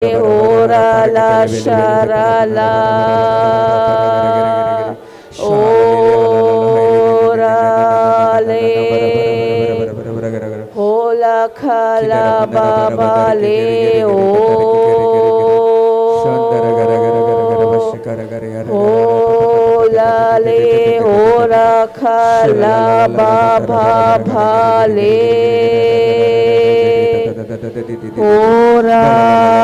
ora la sharala ora le ola khala baba le ola le ora khala baba bhale ora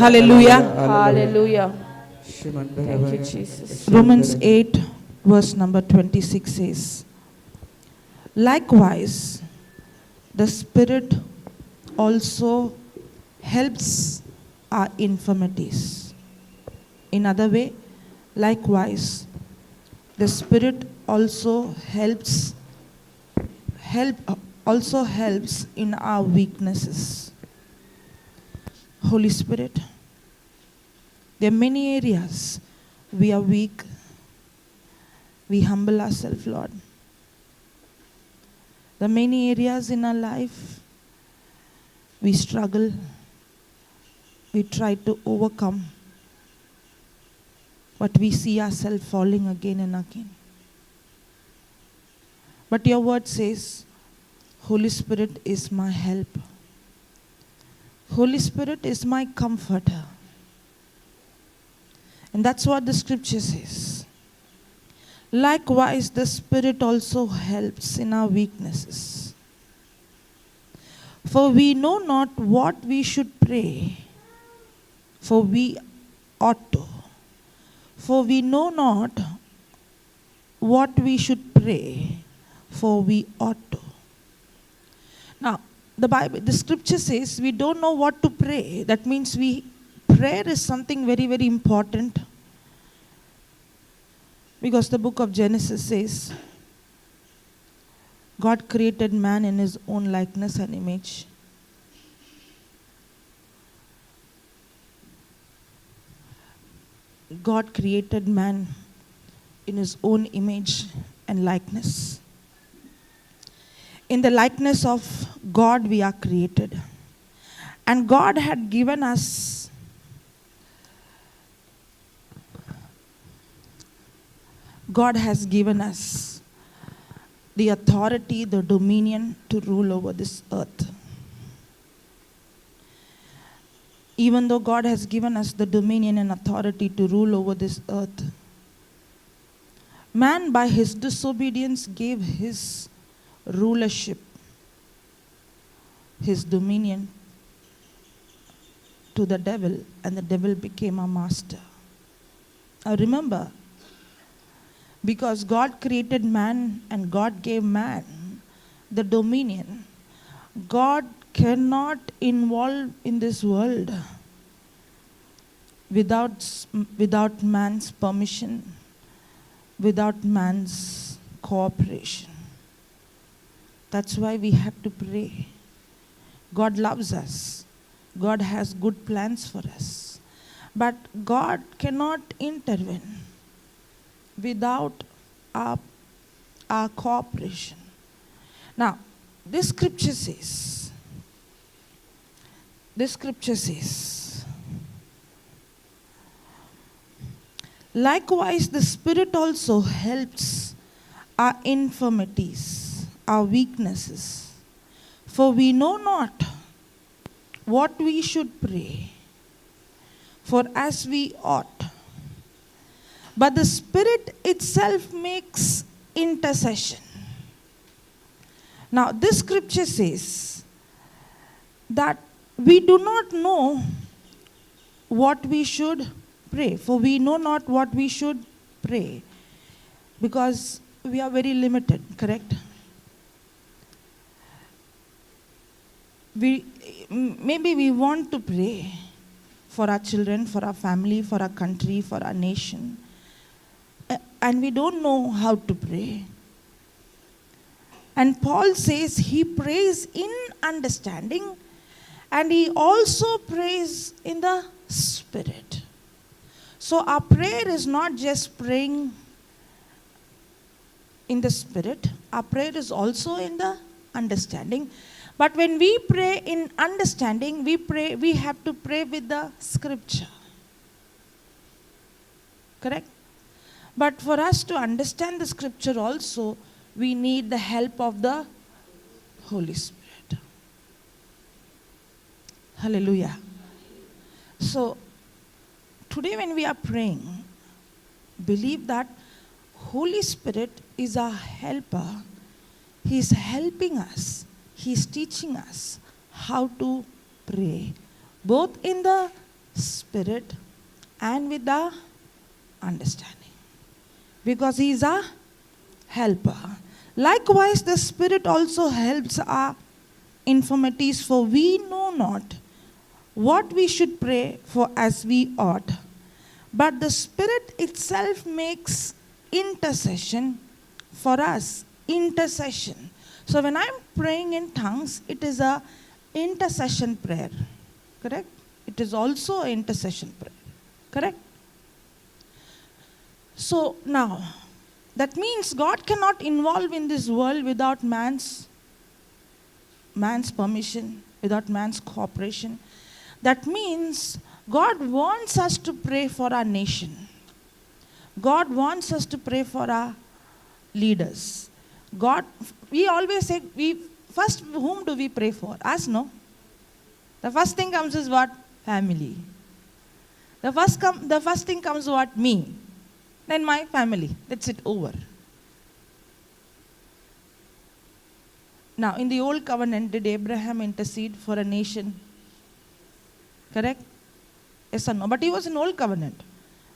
Hallelujah. Hallelujah. Thank you, Jesus. Romans 8, verse number 26 says, likewise, the Spirit also helps our infirmities. In other way, likewise, the Spirit also helps in our weaknesses. Holy Spirit, there are many areas we are weak. We humble ourselves, Lord. There are many areas in our life we struggle. We try to overcome. But we see ourselves falling again and again. But your word says, Holy Spirit is my help. Holy Spirit is my comforter. And that's what the scripture says. Likewise, the Spirit also helps in our weaknesses. For we know not what we should pray, for we ought to. For we know not what we should pray, for we ought to. Now, the scripture says we don't know what to pray. That means prayer is something very, very important. Because the book of Genesis says, God created man in his own likeness and image. God created man in his own image and likeness. In the likeness of God we are created. And God had given us God has given us the authority, the dominion to rule over this earth. Even though God has given us the dominion and authority to rule over this earth, man by his disobedience gave his rulership, his dominion to the devil, and the devil became a master. Now remember, because God created man and God gave man the dominion, God cannot involve in this world without man's permission, without man's cooperation. That's why we have to pray. God loves us. God has good plans for us. But God cannot intervene without our cooperation. Now, this scripture says, likewise the Spirit also helps our infirmities, our weaknesses. For we know not what we should pray for as we ought. But the Spirit itself makes intercession. Now, this scripture says that we do not know what we should pray. For we know not what we should pray. Because we are very limited, correct? Maybe we want to pray for our children, for our family, for our country, for our nation. And we don't know how to pray. And Paul says he prays in understanding, and he also prays in the Spirit. So our prayer is not just praying in the Spirit, our prayer is also in the understanding. But when we pray in understanding, we have to pray with the scripture. Correct? But for us to understand the scripture also, we need the help of the Holy Spirit. Hallelujah. So, today when we are praying, believe that Holy Spirit is our helper. He is helping us. He is teaching us how to pray, both in the Spirit and with the understanding. Because He is our helper. Likewise, the Spirit also helps our infirmities, for we know not what we should pray for as we ought. But the Spirit itself makes intercession for us. Intercession. So when I'm praying in tongues, it is a intercession prayer. Correct? It is also an intercession prayer. Correct? So now, that means God cannot involve in this world without man's permission, without man's cooperation. That means God wants us to pray for our nation. God wants us to pray for our leaders. God, we always say, first, whom do we pray for? Us, no? The first thing comes is what? Family. The first thing comes what? Me. Then my family. That's it, over. Now, in the old covenant, did Abraham intercede for a nation? Correct? Yes or no? But he was in old covenant.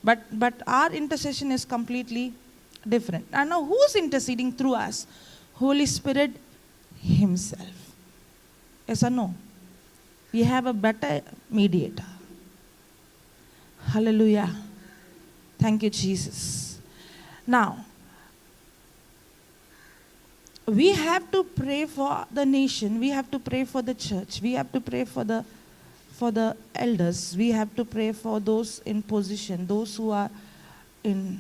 But our intercession is completely different. And now who's interceding through us? Holy Spirit himself. Yes or no? We have a better mediator. Hallelujah. Thank you, Jesus. Now, we have to pray for the nation. We have to pray for the church. We have to pray for the elders. We have to pray for those in position, those who are in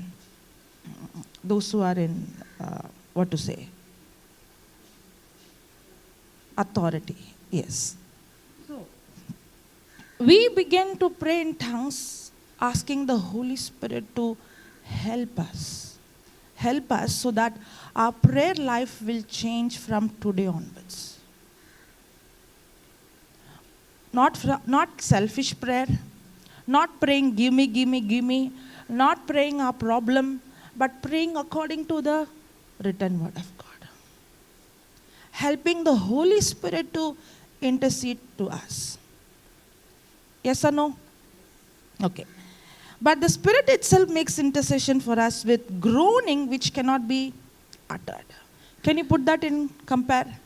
authority. Yes. So, we begin to pray in tongues, asking the Holy Spirit to help us. Help us so that our prayer life will change from today onwards. Not selfish prayer, not praying give me, not praying our problem, but praying according to the written word of God. Helping the Holy Spirit to intercede to us. Yes or no? Okay. But the Spirit itself makes intercession for us with groaning which cannot be uttered. Can you put that in compare?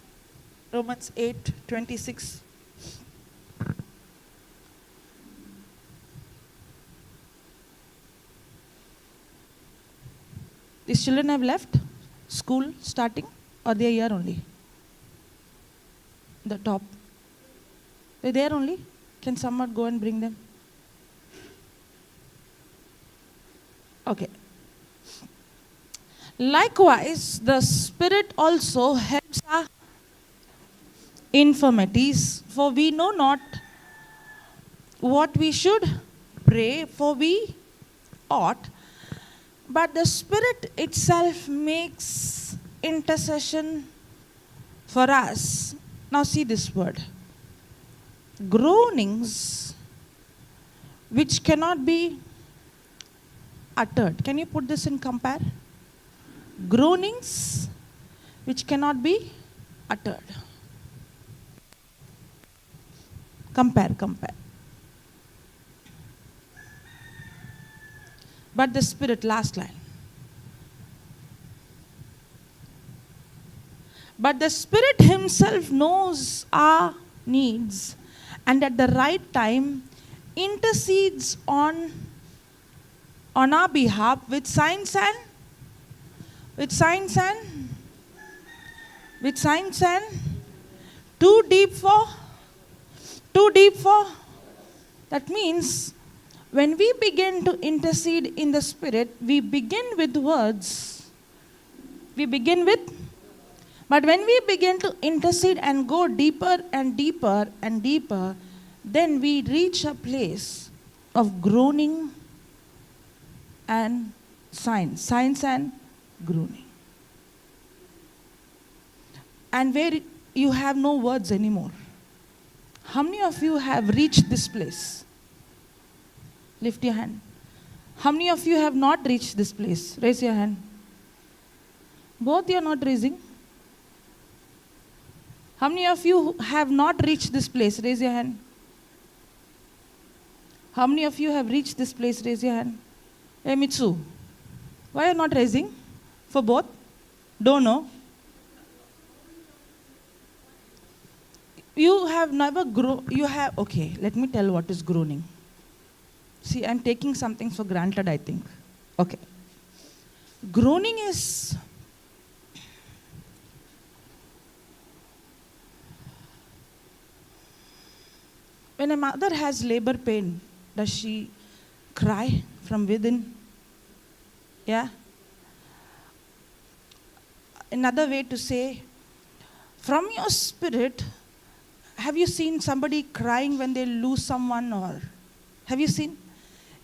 Romans 8:26. These children have left school starting, or they are here only? The top. They're there only? Can someone go and bring them? Okay. Likewise, the Spirit also helps our infirmities, for we know not what we should pray, for we ought. But the Spirit itself makes intercession for us. Now see this word. Groanings which cannot be uttered. Can you put this in compare? Groanings which cannot be uttered. Compare. But the Spirit, last line. But the Spirit himself knows our needs and at the right time intercedes on our behalf with signs and too deep for. That means when we begin to intercede in the Spirit, we begin with words. But when we begin to intercede and go deeper and deeper and deeper, then we reach a place of groaning and signs and groaning. And where you have no words anymore. How many of you have reached this place? Lift your hand. How many of you have not reached this place? Raise your hand. Both you are not raising. How many of you have not reached this place? Raise your hand. How many of you have reached this place? Raise your hand. Hey Mitsu, why are you not raising? For both? Don't know. You have never okay, let me tell what is groaning. See, I'm taking something for granted, I think. Okay. Groaning is when a mother has labor pain, does she cry from within? Yeah? Another way to say, from your spirit, have you seen somebody crying when they lose someone, or have you seen?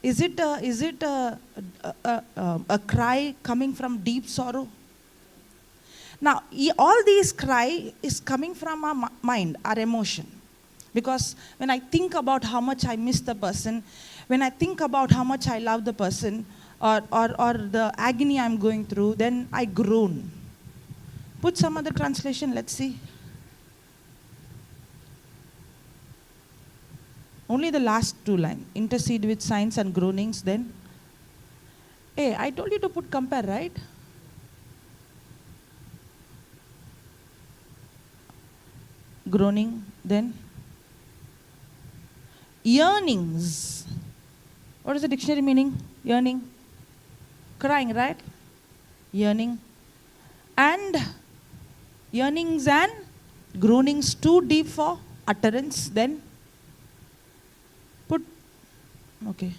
Is it a cry coming from deep sorrow? Now, all these cry is coming from our mind, our emotion. Because when I think about how much I miss the person, when I think about how much I love the person, or the agony I'm going through, then I groan. Put some other translation, let's see. Only the last two lines. Intercede with signs and groanings, then. Hey, I told you to put compare, right? Groaning, then. Yearnings. What is the dictionary meaning? Yearning. Crying, right? Yearning. And yearnings and groanings too deep for utterance, then. Put, okay.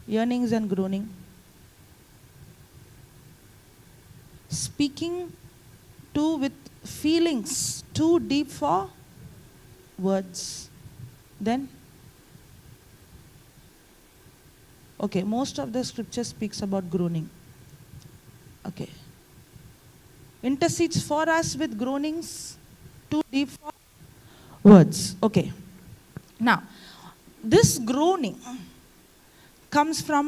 Yearnings and groaning. Speaking too with feelings too deep for words. Then, okay, most of the scripture speaks about groaning. Okay. Intercedes for us with groanings too deep for words. Okay. Now, this groaning comes from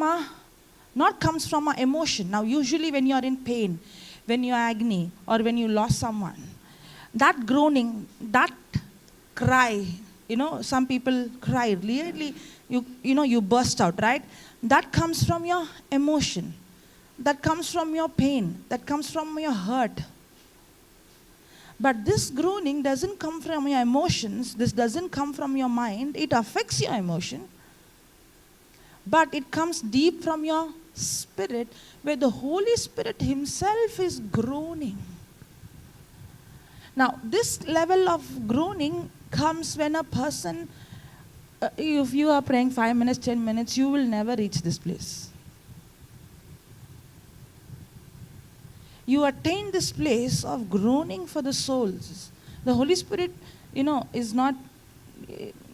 not comes from an emotion. Now, usually when you are in pain, when you are agony, or when you lost someone, that groaning, that cry, some people cry really, you burst out, right? That comes from your emotion. That comes from your pain. That comes from your hurt. But this groaning doesn't come from your emotions. This doesn't come from your mind. It affects your emotion. But it comes deep from your spirit, where the Holy Spirit himself is groaning. Now, this level of groaning comes when a person, if you are praying 5 minutes, 10 minutes, you will never reach this place. You attain this place of groaning for the souls. The Holy Spirit, is not.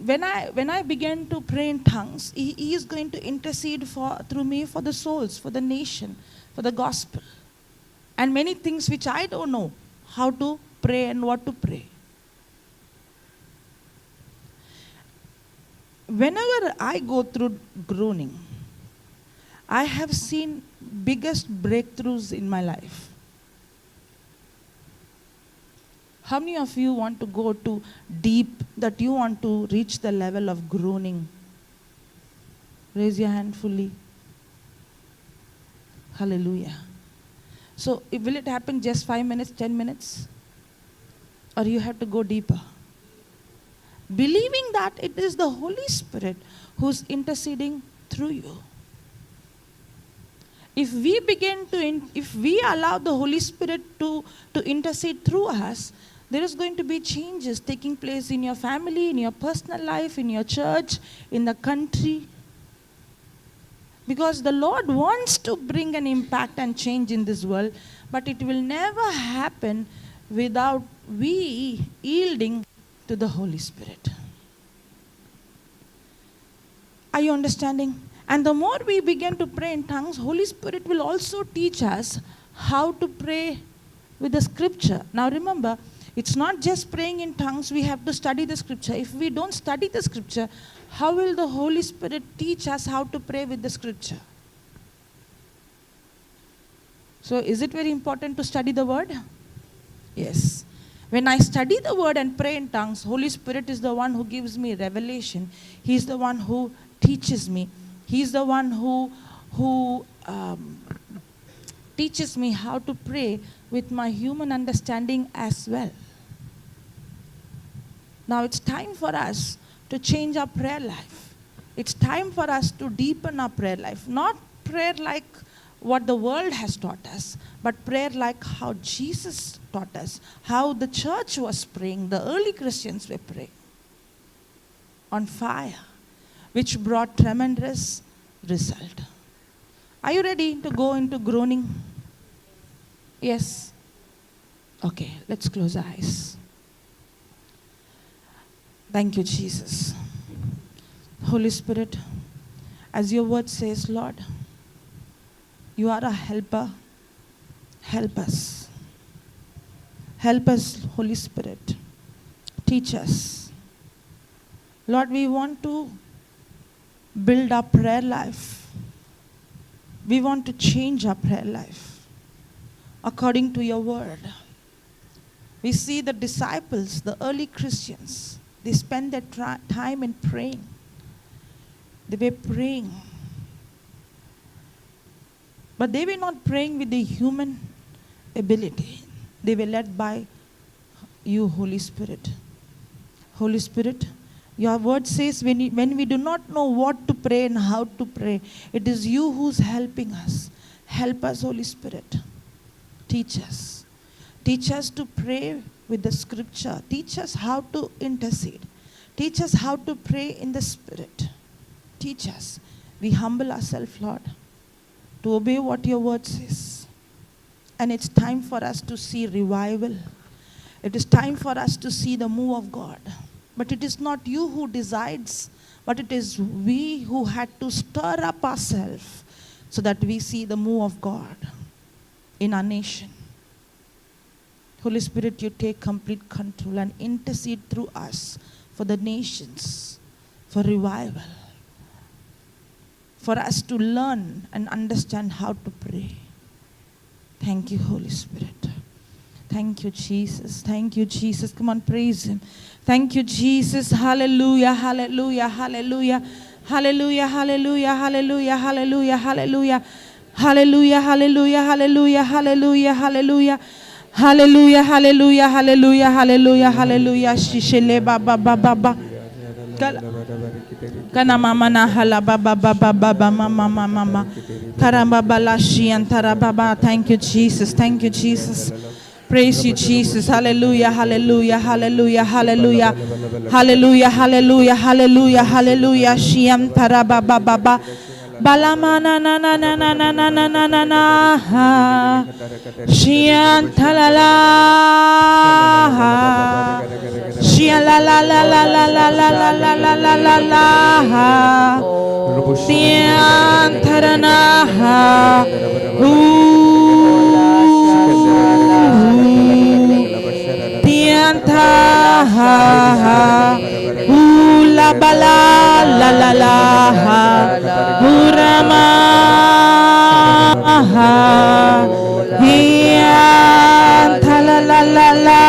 When I began to pray in tongues, He is going to intercede through me for the souls, for the nation, for the gospel, and many things which I don't know how to pray and what to pray. Whenever I go through groaning, I have seen biggest breakthroughs in my life. How many of you want to go to deep, that you want to reach the level of groaning? Raise your hand fully. Hallelujah. So, will it happen just 5 minutes, 10 minutes? Or you have to go deeper? Believing that it is the Holy Spirit who's interceding through you. If we allow the Holy Spirit to intercede through us, there is going to be changes taking place in your family, in your personal life, in your church, in the country. Because the Lord wants to bring an impact and change in this world, but it will never happen without we yielding to the Holy Spirit. Are you understanding? And the more we begin to pray in tongues, Holy Spirit will also teach us how to pray with the scripture. Now remember, it's not just praying in tongues, we have to study the scripture. If we don't study the scripture, how will the Holy Spirit teach us how to pray with the scripture? So is it very important to study the word? Yes. When I study the word and pray in tongues, Holy Spirit is the one who gives me revelation. He's the one who teaches me. He's the one who teaches me how to pray with my human understanding as well. Now it's time for us to change our prayer life. It's time for us to deepen our prayer life. Not prayer like what the world has taught us, but prayer like how Jesus taught us, how the church was praying, the early Christians were praying. on fire, which brought tremendous result. Are you ready to go into groaning? Yes? Okay, let's close our eyes. Thank you, Jesus. Holy Spirit, as your word says, Lord, you are a helper. Help us. Help us, Holy Spirit. Teach us. Lord, we want to build our prayer life. We want to change our prayer life according to your word. We see the disciples, the early Christians, they spend their time in praying. They were praying. But they were not praying with the human ability. They were led by you, Holy Spirit. Holy Spirit, your word says when we do not know what to pray and how to pray, it is you who's helping us. Help us, Holy Spirit. Teach us. Teach us to pray with the scripture. Teach us how to intercede. Teach us how to pray in the Spirit. Teach us. We humble ourselves, Lord, to obey what your word says. And it's time for us to see revival. It is time for us to see the move of God. But it is not you who decides, but it is we who had to stir up ourselves so that we see the move of God in our nation. Holy Spirit, you take complete control and intercede through us for the nations, for revival, for us to learn and understand how to pray. Thank you, Holy Spirit. Thank you, Jesus. Thank you, Jesus. Come on, praise him. Thank you, Jesus. Hallelujah, hallelujah, hallelujah. Hallelujah, hallelujah, hallelujah, hallelujah, hallelujah. Hallelujah, hallelujah, hallelujah, hallelujah, hallelujah. Hallelujah, hallelujah, hallelujah, hallelujah, hallelujah. Shishele baba baba. Kana mama na hala baba baba baba mama mama. Karamba balashi and tarababa. Thank you, Jesus. Thank you, Jesus. Praise you, Jesus. Hallelujah, hallelujah, hallelujah, hallelujah. Hallelujah, hallelujah, hallelujah, hallelujah. Shiam tarababa baba. Balamana na na na na na na na na na na. Shian talala. Shia la la la la la la la la la la la la la. Shian tarana. Tianta. La bala la la la. Urama. Hian tala la la la.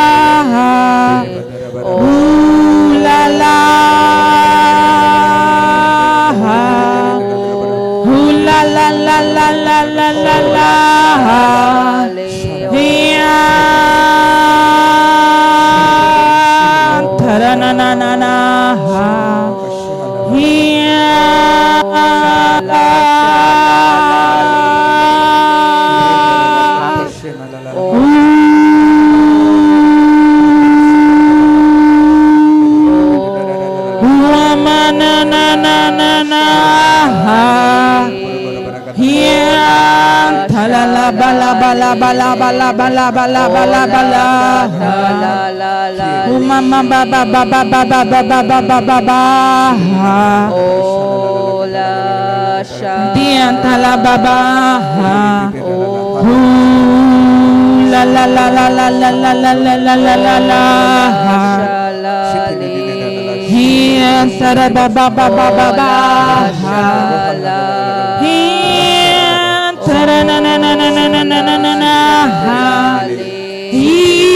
La la. La la la la la la la la. Hian tara na na na na. Hian na na na na na. Hian tala la bala bala bala bala bala bala bala bala. Mama baba baba baba baba baba baba. Hian tala baba. La la la la la la la la la la la la. Hian tara baba baba baba. Hian tara na na na na na na na na na. Hian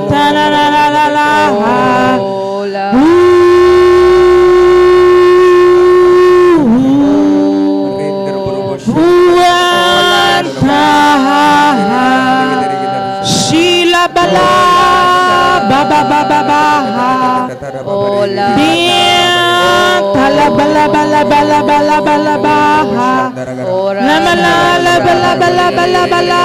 tara la la la la. Shila bala baba baba baba. Tala bala bala bala bala bala bala. Lama la bala bala bala bala.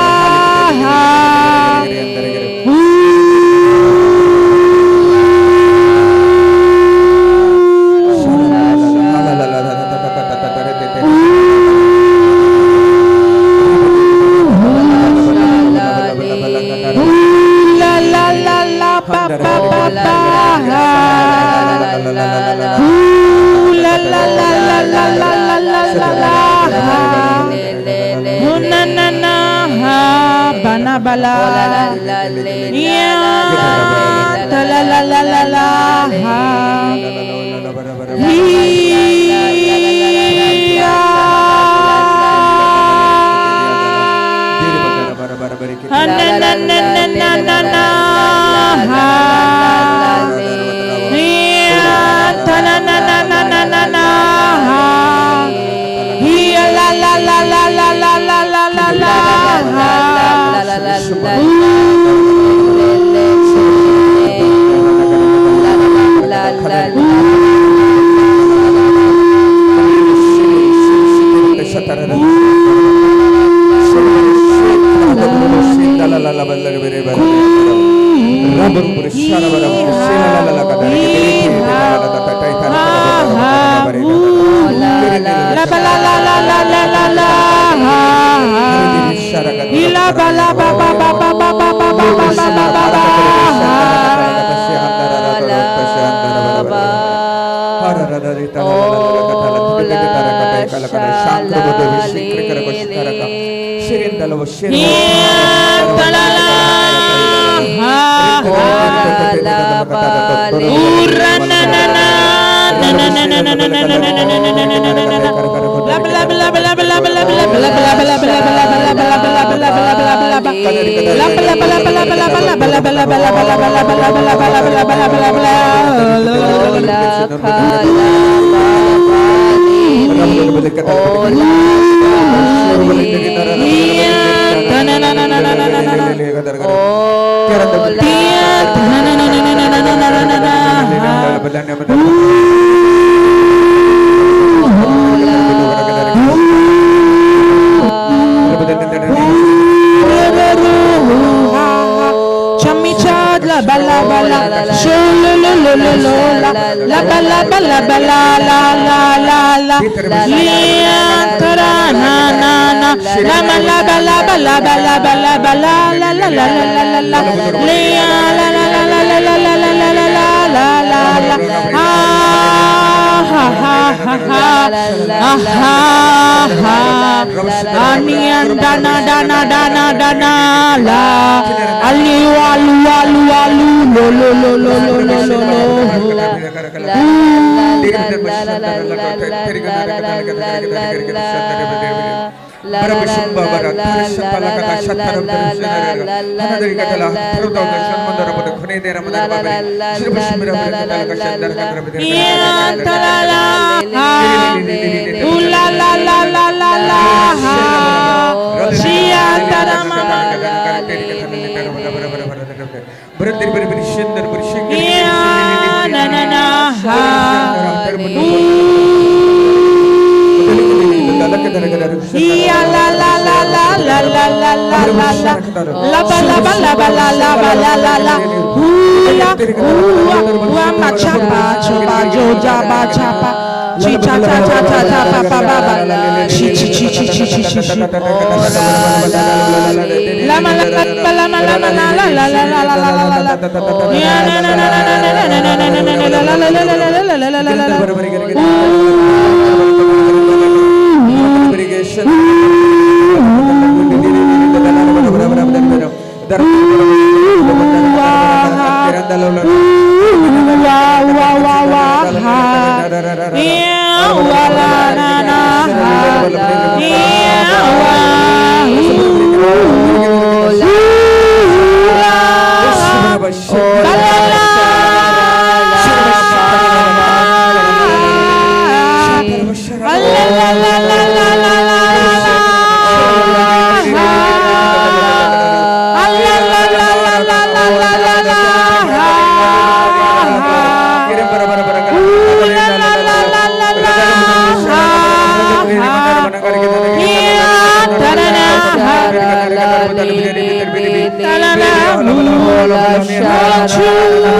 Shara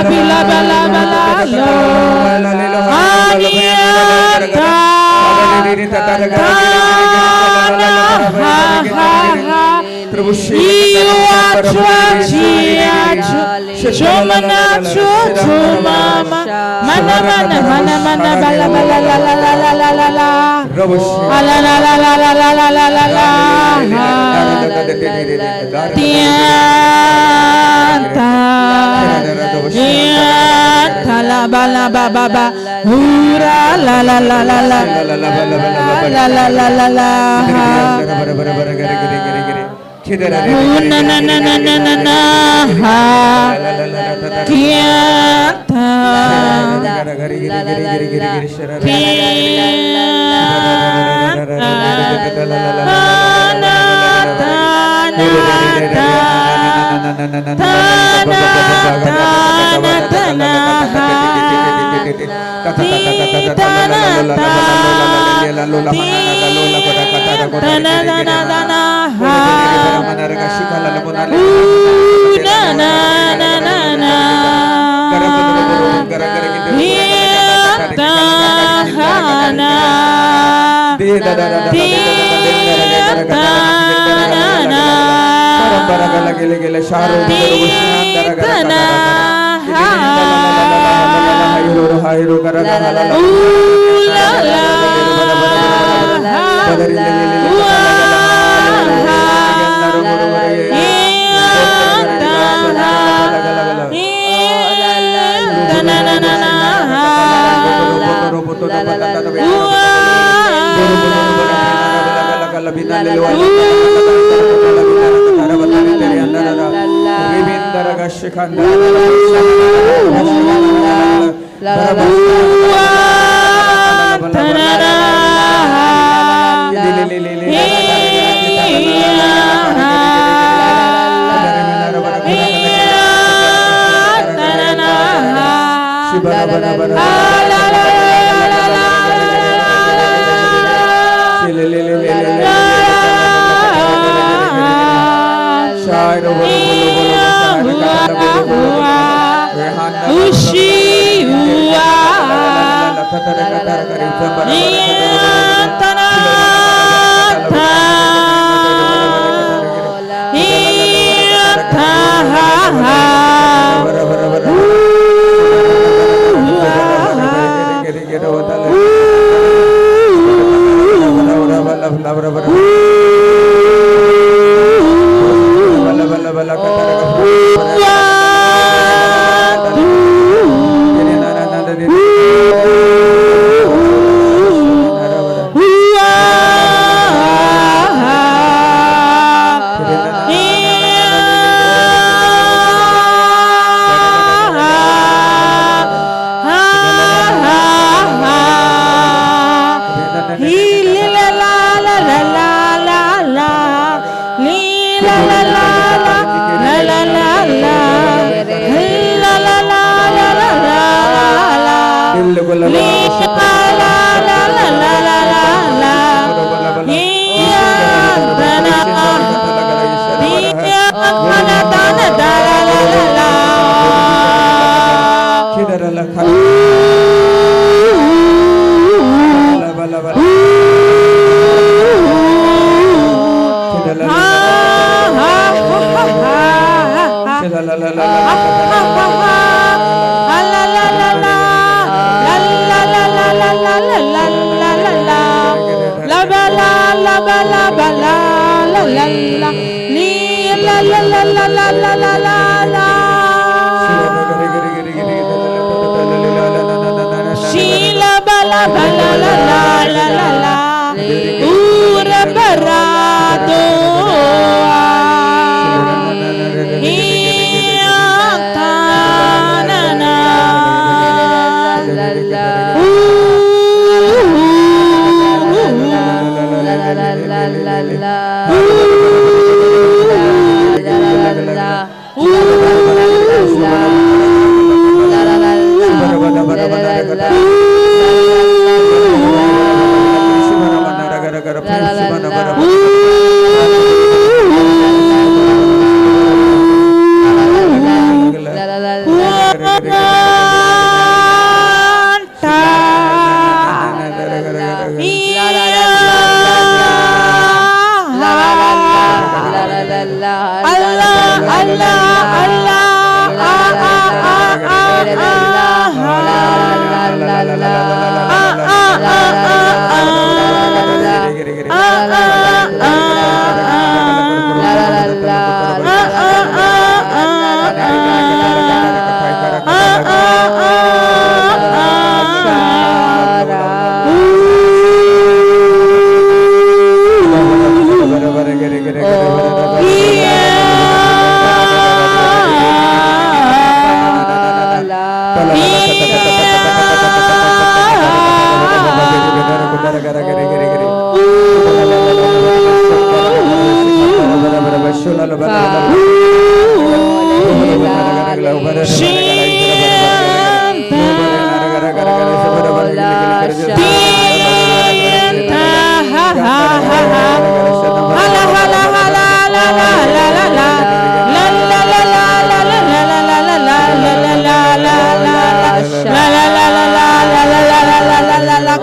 bila bala bala lo Aniata la bala baba ba hura la la la la la la la la la la na na na na na na na ha kiata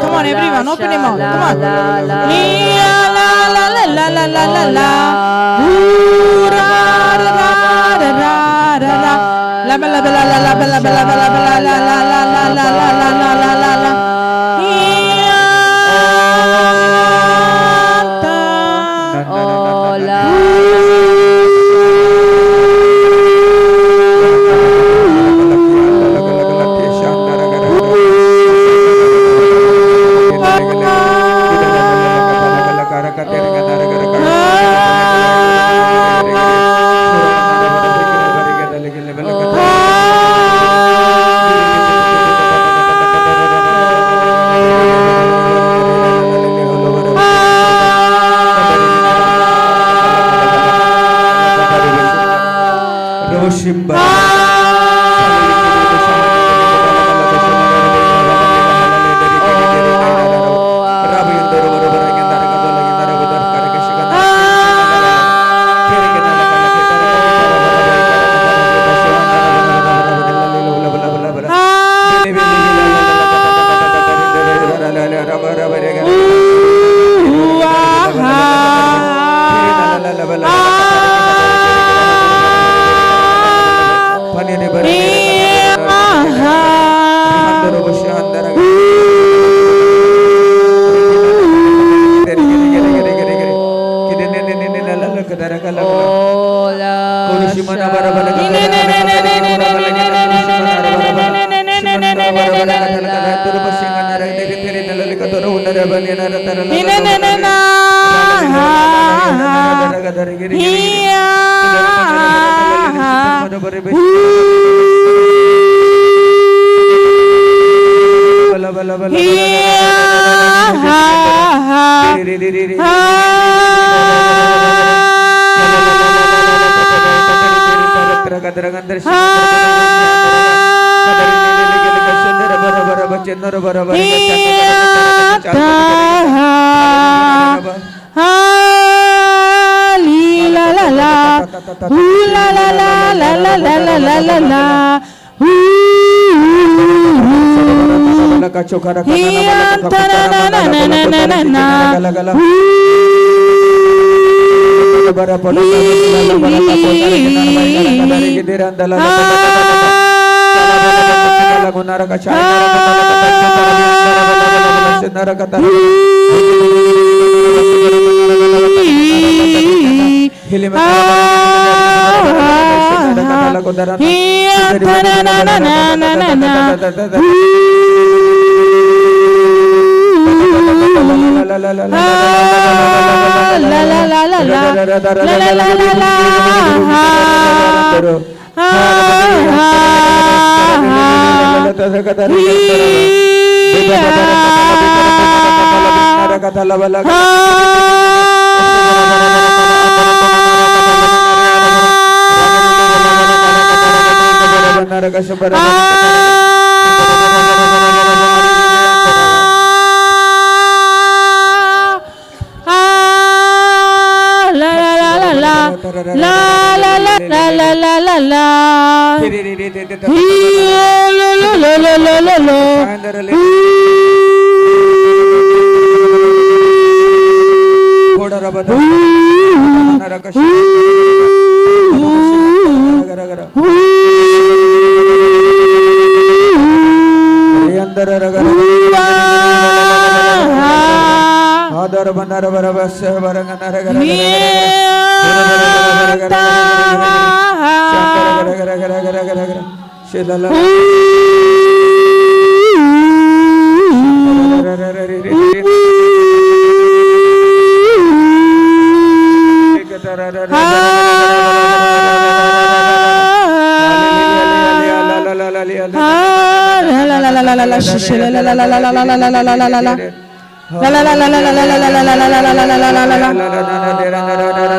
Come on, everyone, open your mouth. Come on.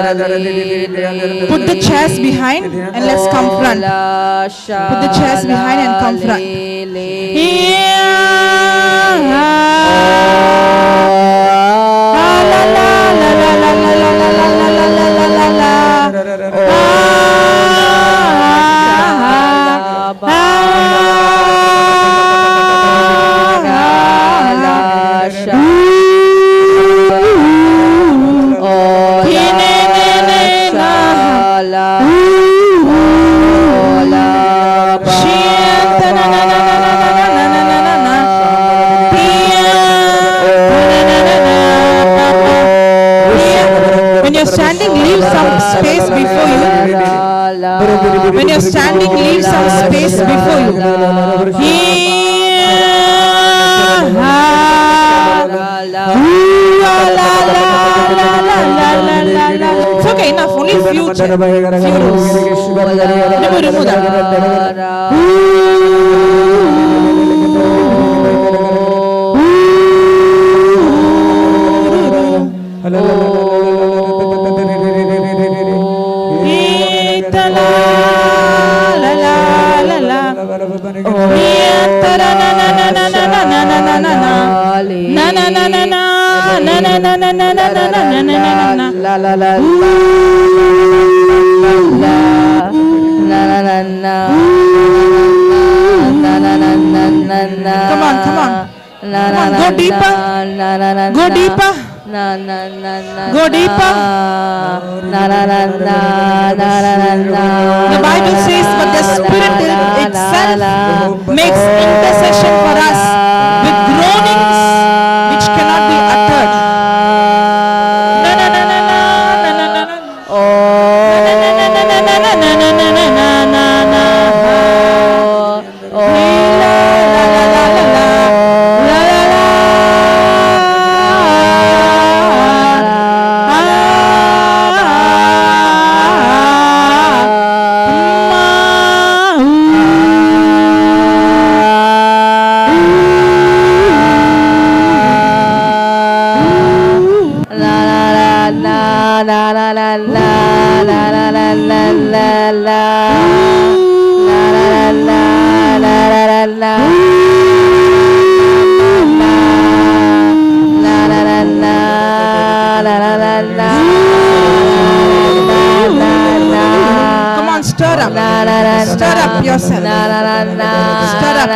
Put the chairs behind and let's come front. Put the chairs behind and come front. When you're standing, leave some space before you. When you're standing, leave some space before you. It's okay, enough. Only few rows. Remove that. Come on. Go deeper. Go deeper. Go deeper. The Bible says, but the Spirit itself makes intercession for us with groanings which cannot be uttered. Come on, stir up. Stir up yourself. Stir up.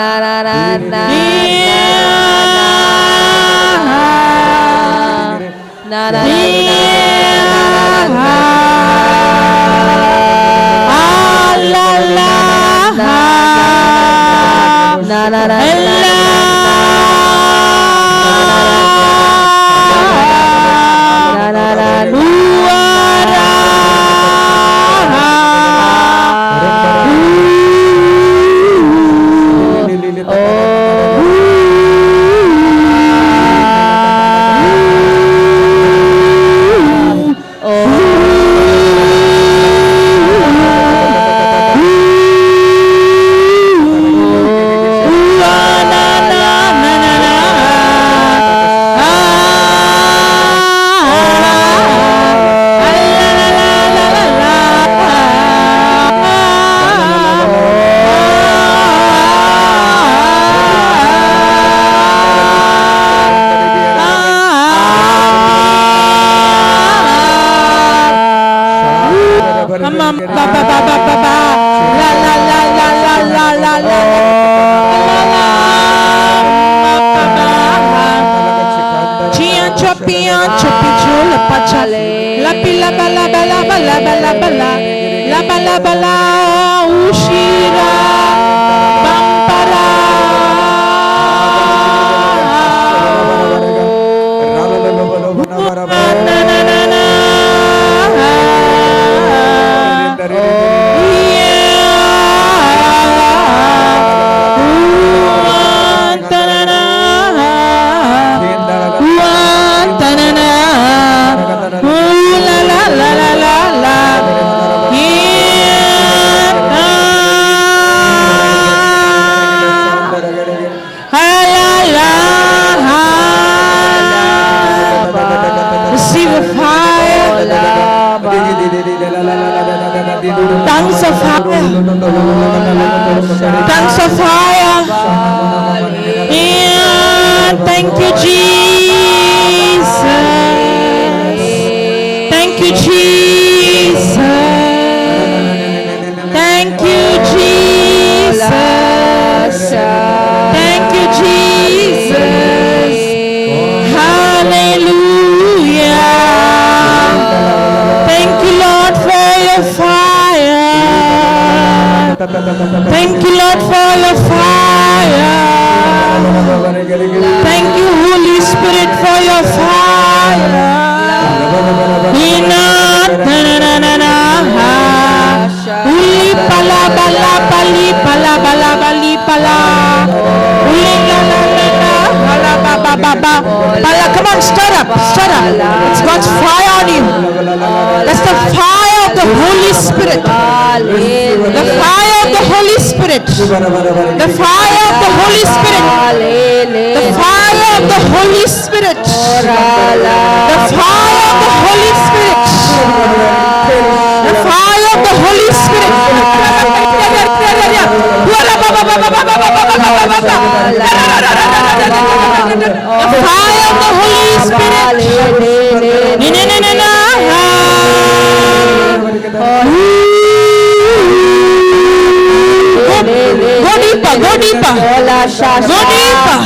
Tongues of fire. Tongues of fire. Yeah, thank you, Jesus. Thank you, Jesus. Thank you, Jesus. Thank you, Jesus. Hallelujah. Thank you, Lord, for your fire. Thank you, Lord, for your fire. Thank you, Holy Spirit, for your fire. Pala bala bali pala bala bali pala. Come on, stir up, stir up. It's God's fire on you. That's the fire of the Holy Spirit. The fire of the Holy Spirit. The fire of the Holy Spirit. The fire of the Holy Spirit. The fire of the Holy Spirit. The fire of the Holy Spirit. The fire of the Holy Spirit. Go deeper, go deeper. Go deeper.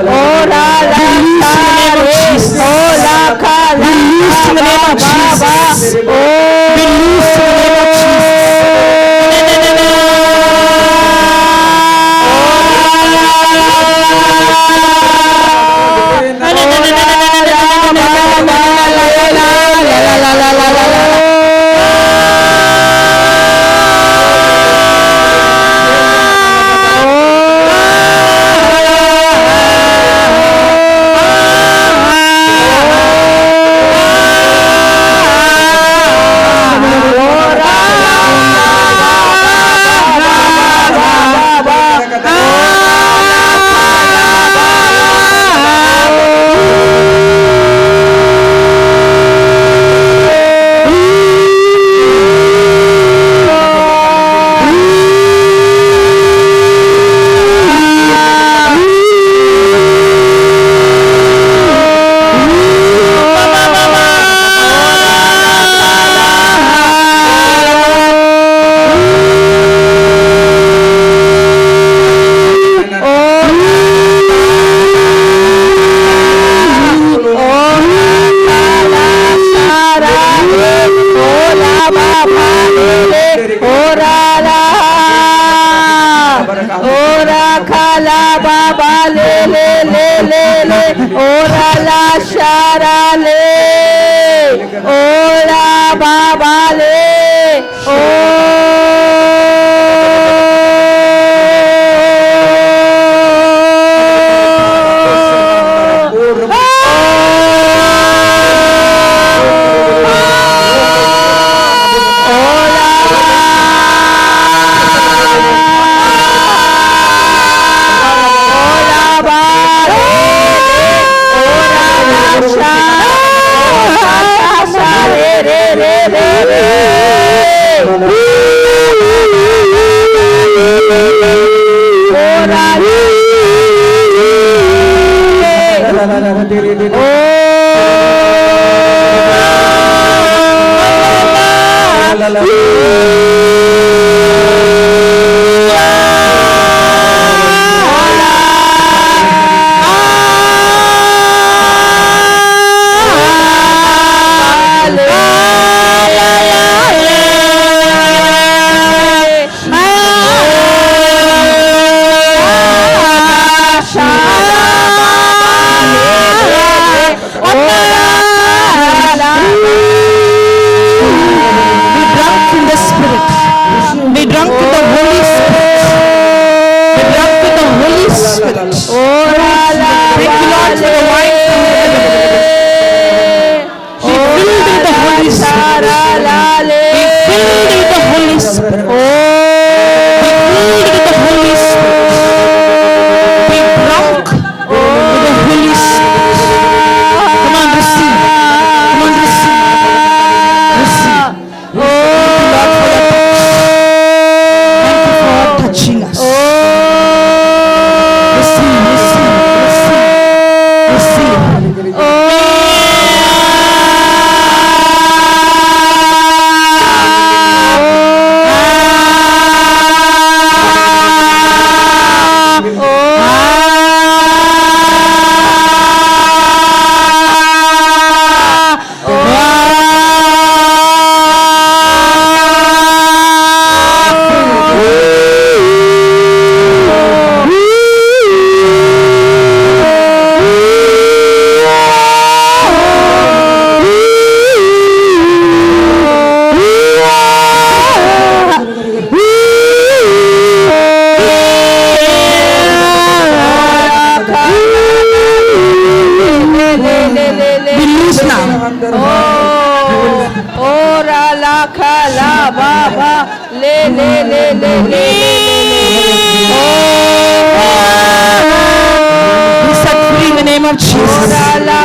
Ora la ola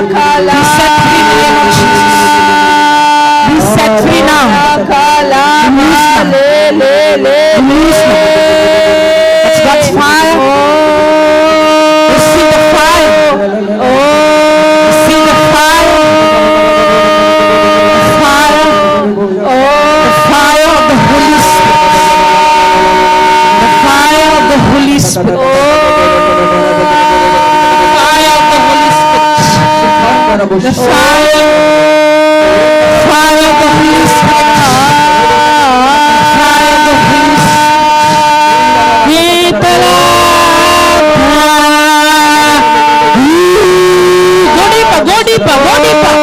kala The fire of the Holy Spirit. Fire of the Holy Spirit. Go deeper, go deeper, go deeper.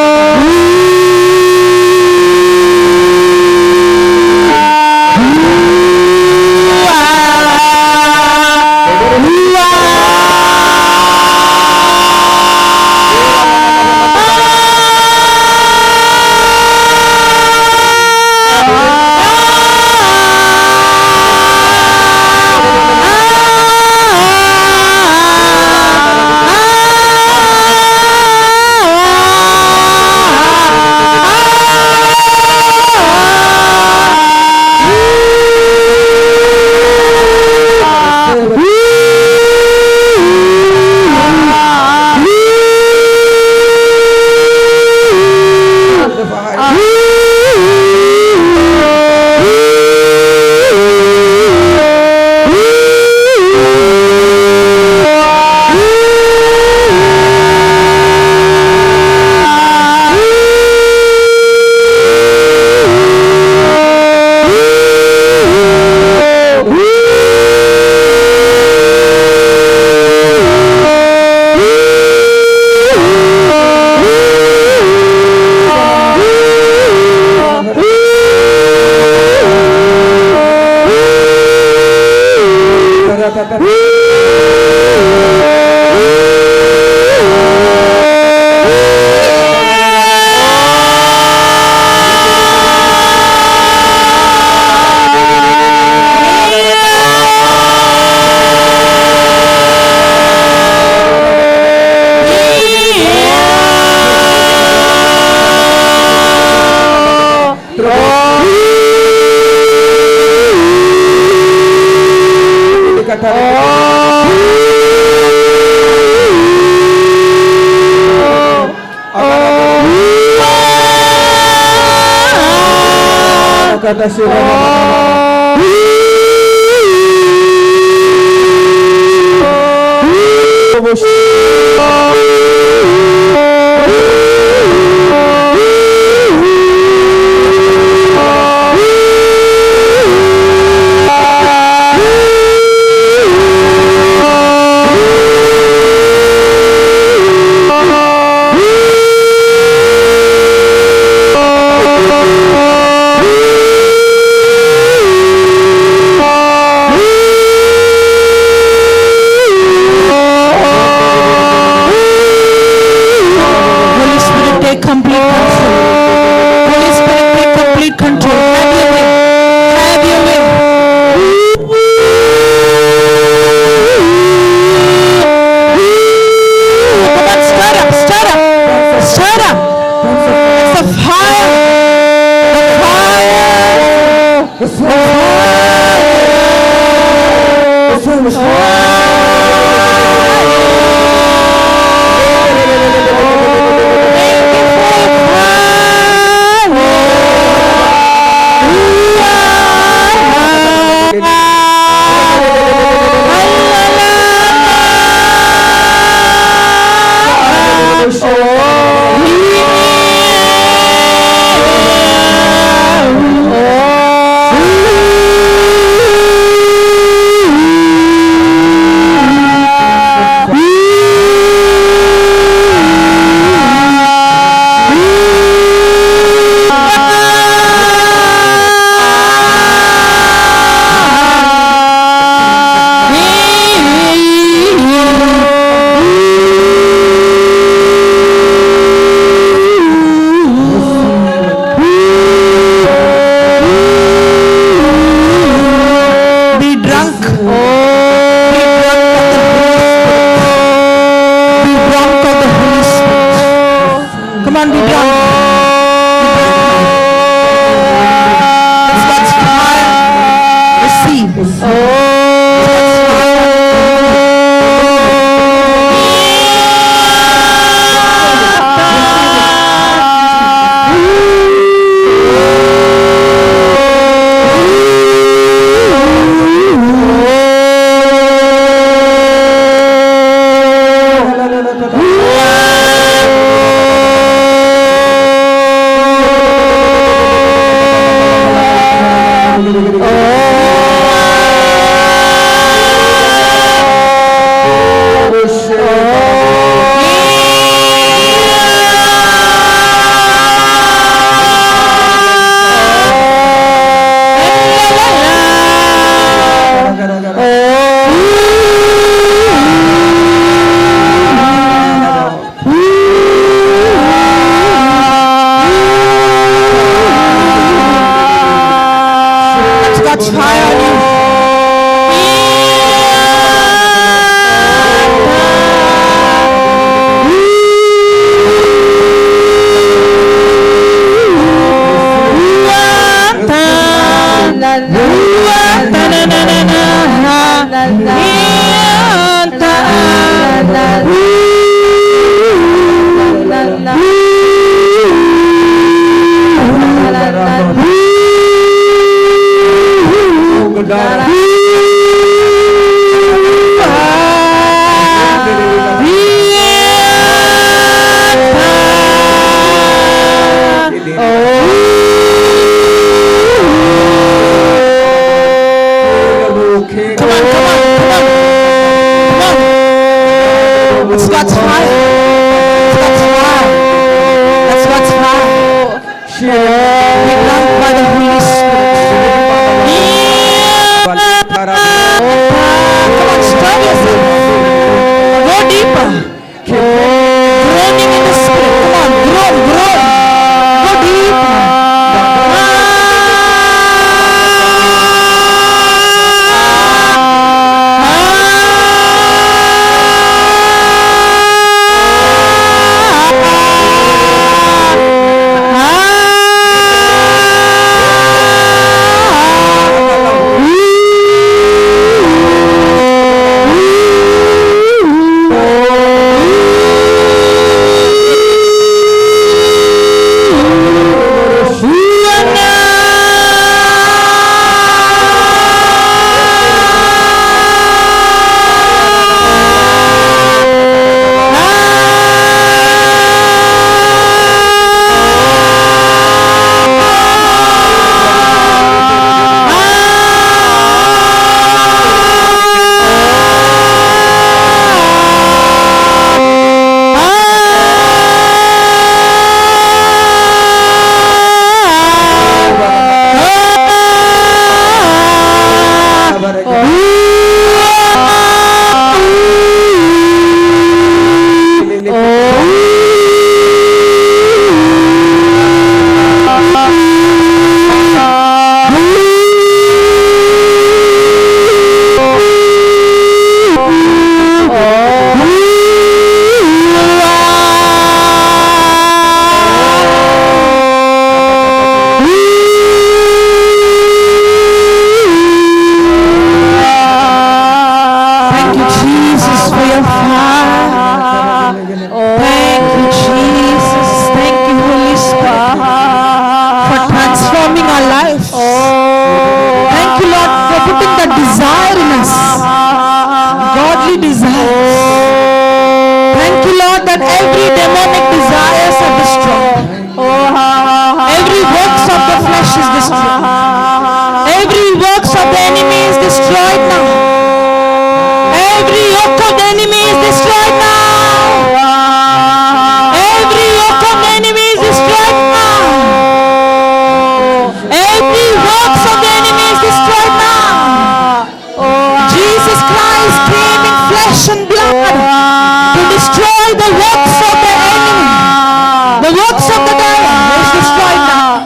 God's fire on you. It's God's fire. It's God's fire. That's God's fire. We drank by the Holy Spirit. Come on, stir yourself. Go deeper. Groaning in the Spirit. Come on, groan. Go deeper. The works of the devil is destroyed now.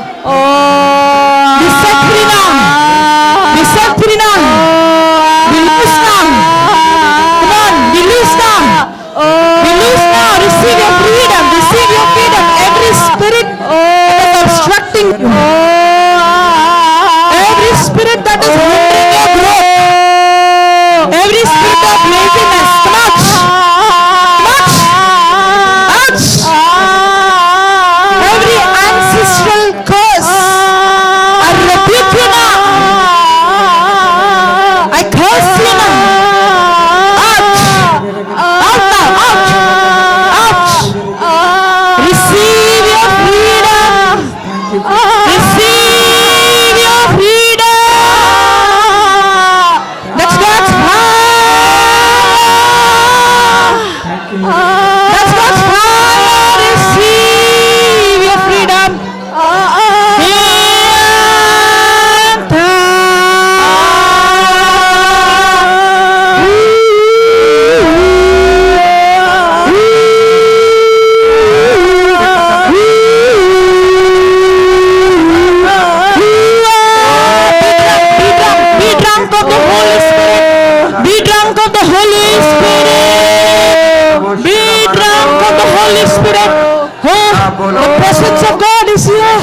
Holy Spirit. Oh, the presence of God is here.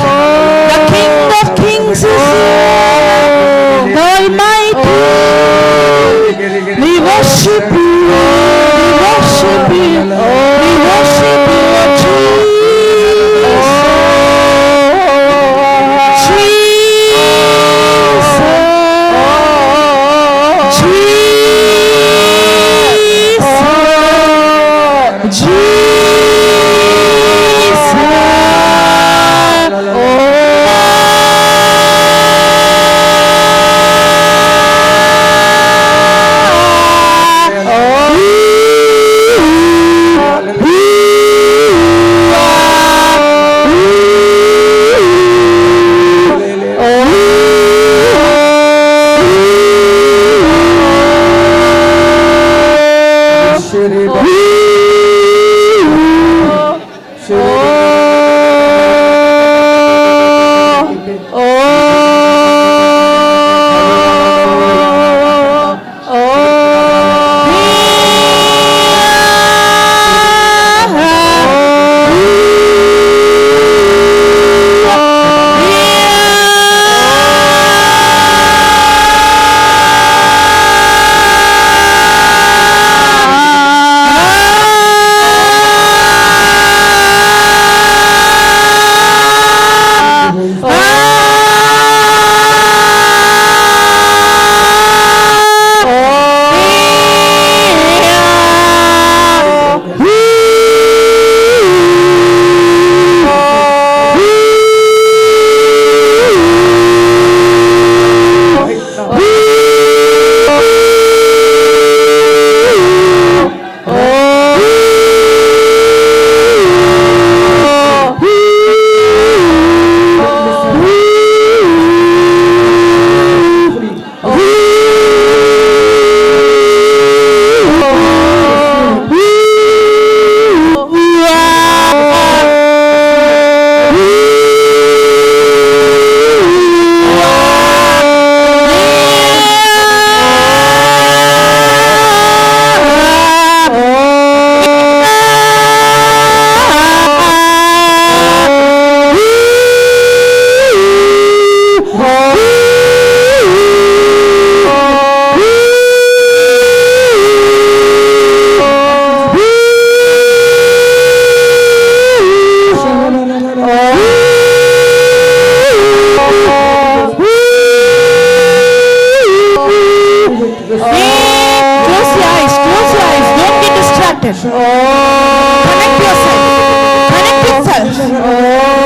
The King of Kings is here. The Almighty. We worship you. We worship you. We worship you, Jesus. Connect yourself. Connect yourself.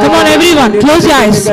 Come on, everyone, close your eyes.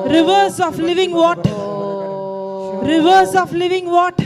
Rivers of living water. Rivers of living water.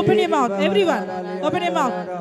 Open your mouth, everyone. Open your mouth.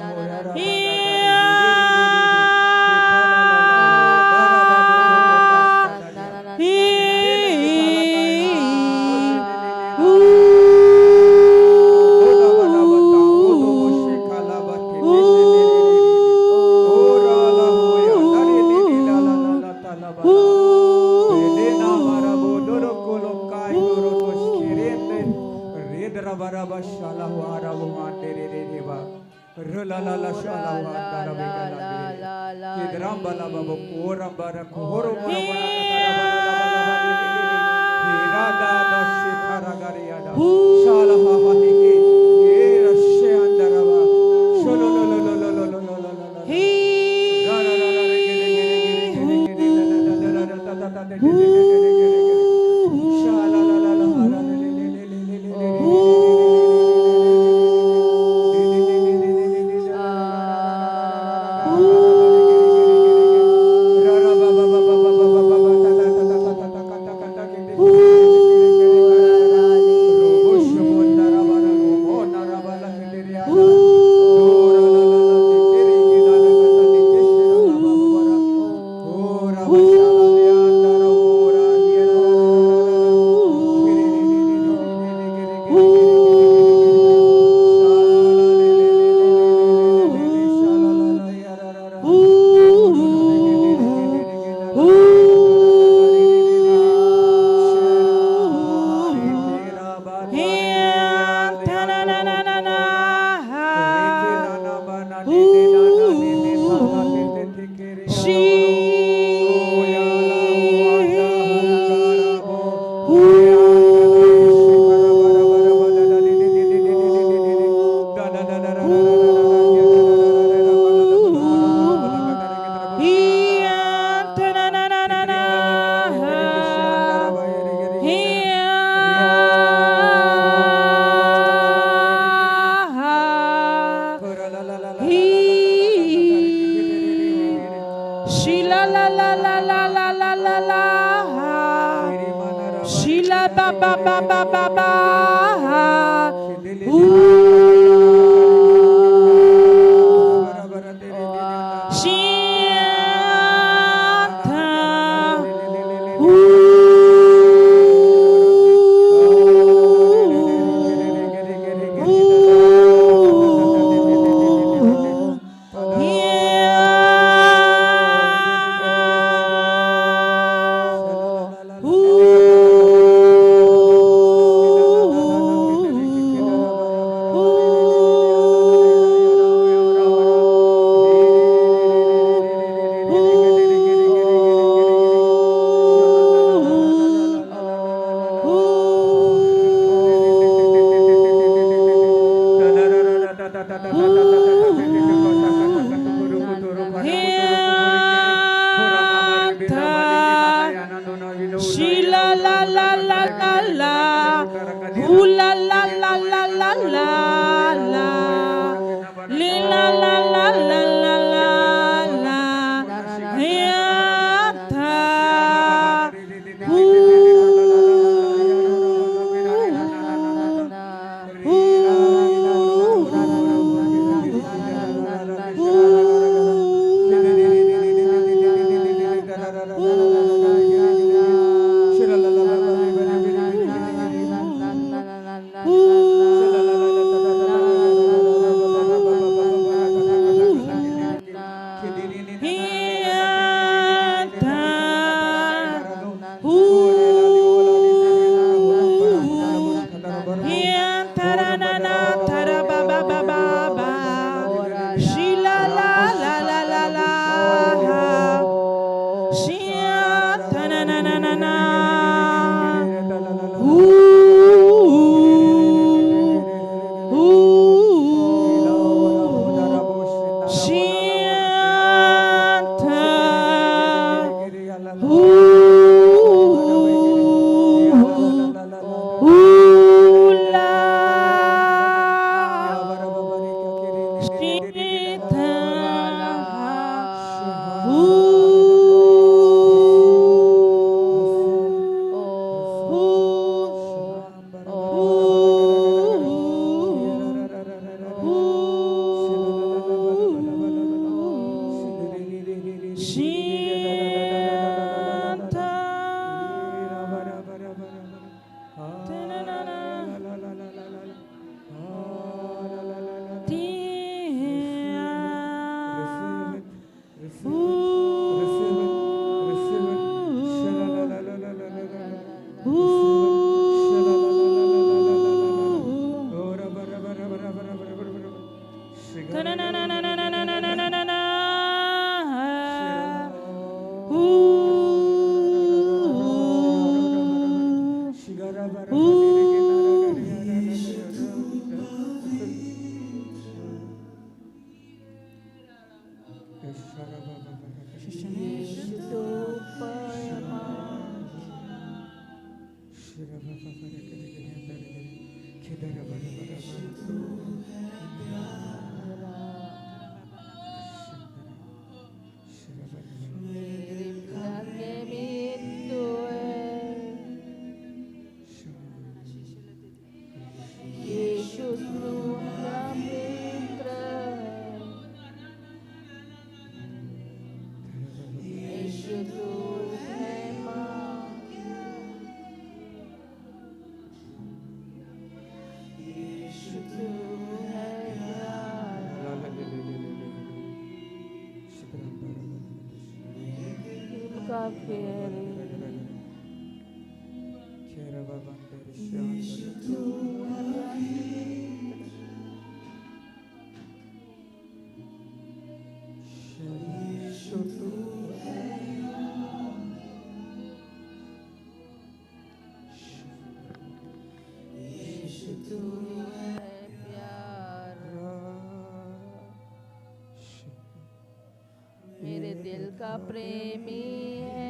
मेरे दिल का प्रेमी है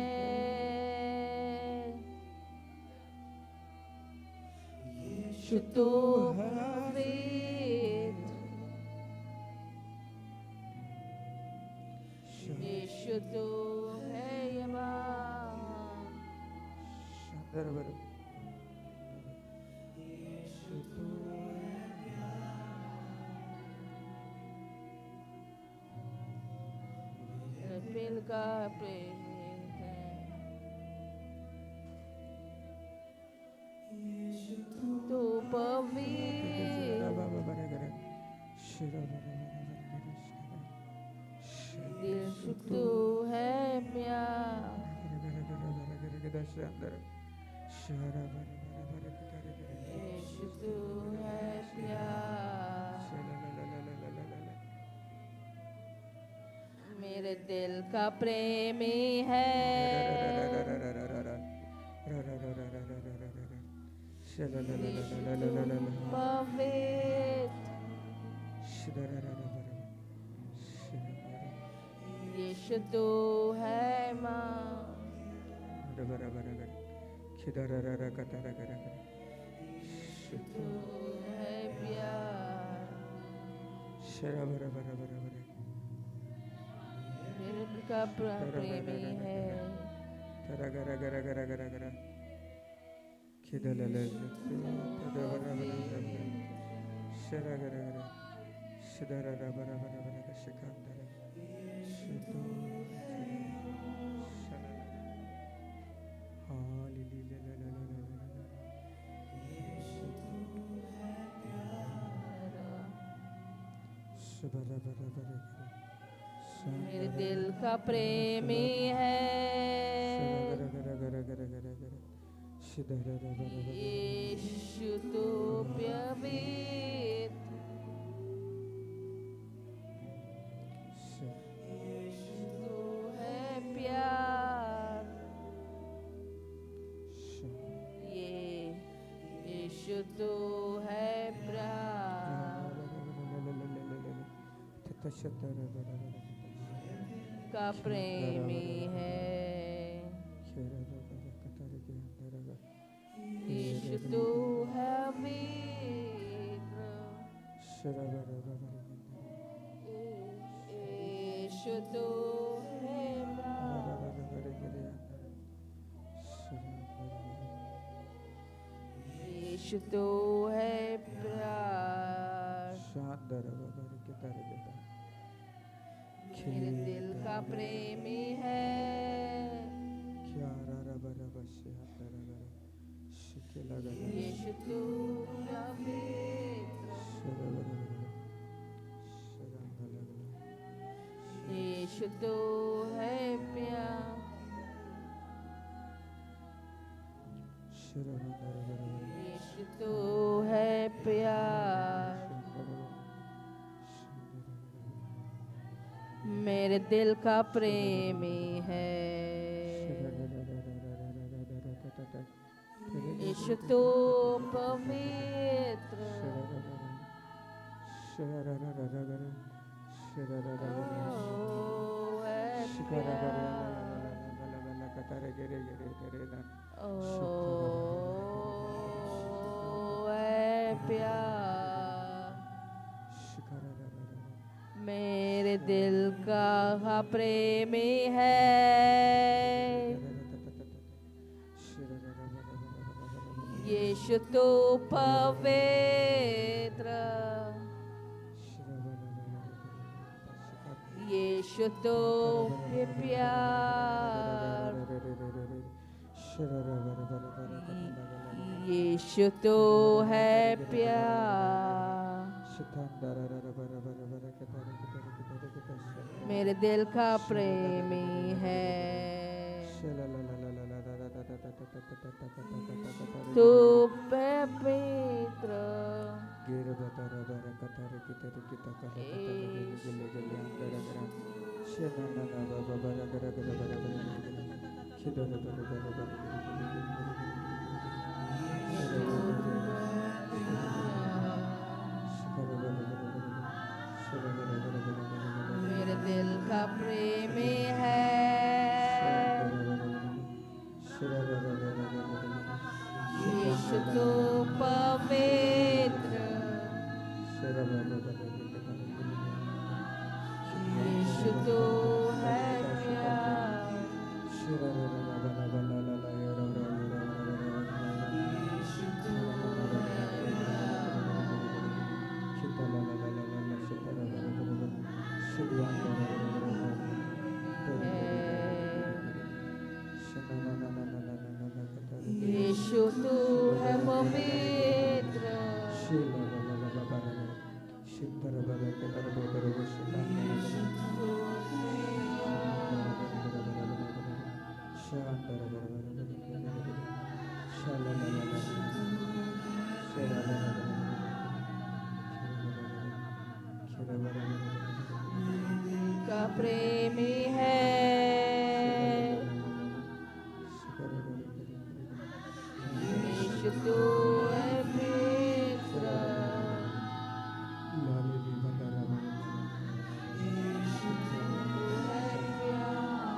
यीशु तू पवित्र यीशु तू है यमान यीशु तू है प्यार दिल का प्रेमी है तू पवित्र यीशु तू है प्यार यीशु तू है प्यार मेरे दिल का प्रेमी है यीशु तू है माँ यीशु तू है प्यार मेरे दिल का प्रेमी है। मेरे दिल का प्रेमी है। यीशु तू पवित्र, तू है प्यार। यीशु तू है प्यार का प्रेमी है। यीशु तू है पवित्र, यीशु तू है प्यार। यीशु तू है प्यार। मेरे दिल का प्रेमी है। यीशु तू पवित्र, यीशु तू है प्यार। यीशु तू है प्यार। मेरे दिल का प्रेमी है। यीशु तू पवित्र, मेरे दिल का प्रेमी है। यीशु तू पवित्र, यीशु तू प्यार। यीशु तू है प्यार। मेरे दिल का प्रेमी है। तू पवित्र, मेरे दिल का प्रेमी है। यीशु तू पवित्र, यीशु तू है प्यार। यीशु तू यीशु तू है पवित्र, का प्रेमी है। यीशु तू है पवित्र, यीशु तू है प्यार।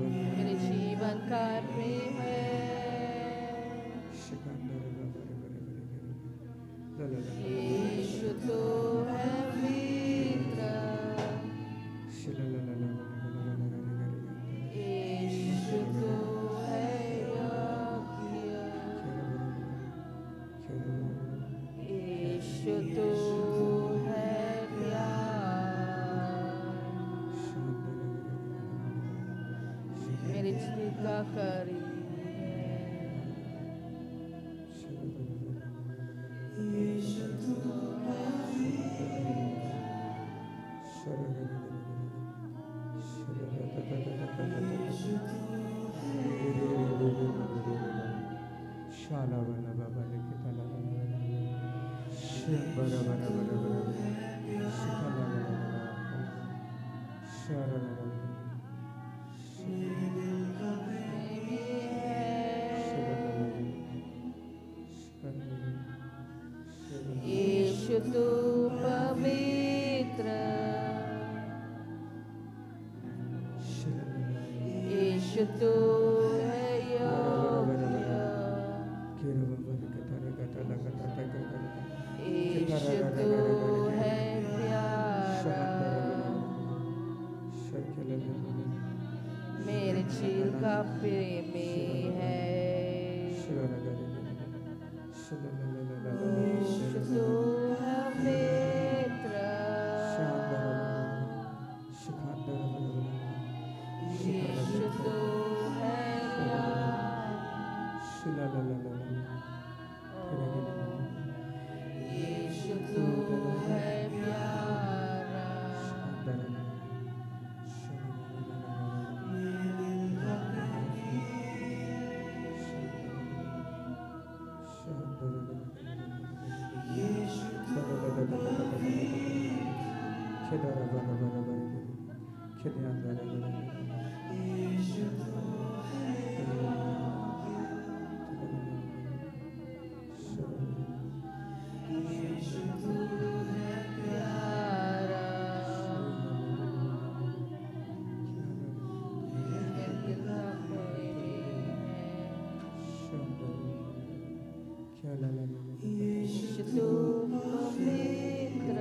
मेरे जीवन का प्रेम है। यीशु तो है पवित्र, यीशु तो है योग्य, यीशु तो है प्यार, मेरे जिद का करीब है। यीशु तो है यीशु तू पवित्र, यीशु तू है योग्य, यीशु तू है प्यारा, मेरे चील का प्रेमी है। यीशु तू है पवित्र, यीशु तू है यीशु तू है प्यारा, यीशु तू पवित्र,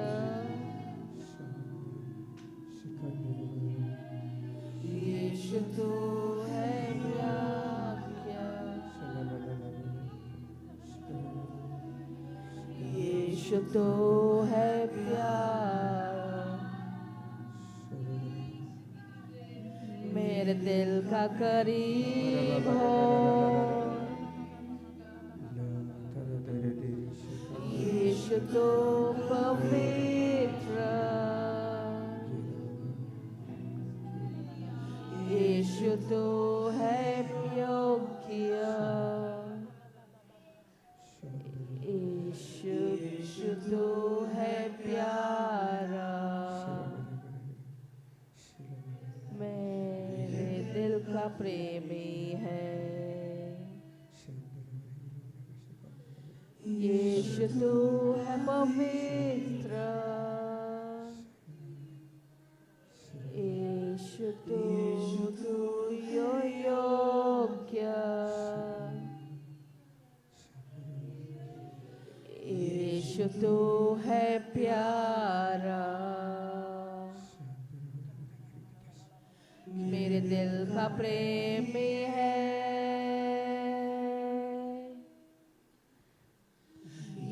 यीशु तू है योग्य, यीशु तू है प्यारा, मेरे दिल का करीब हो। यीशु तू पवित्र, यीशु तू है योग्य, यीशु तू है प्यारा, मेरे दिल का प्रेमी है। यीशु तू है पवित्र, यीशु तू योग्य, यीशु तू है प्यारा, मेरे दिल का प्रेमी है।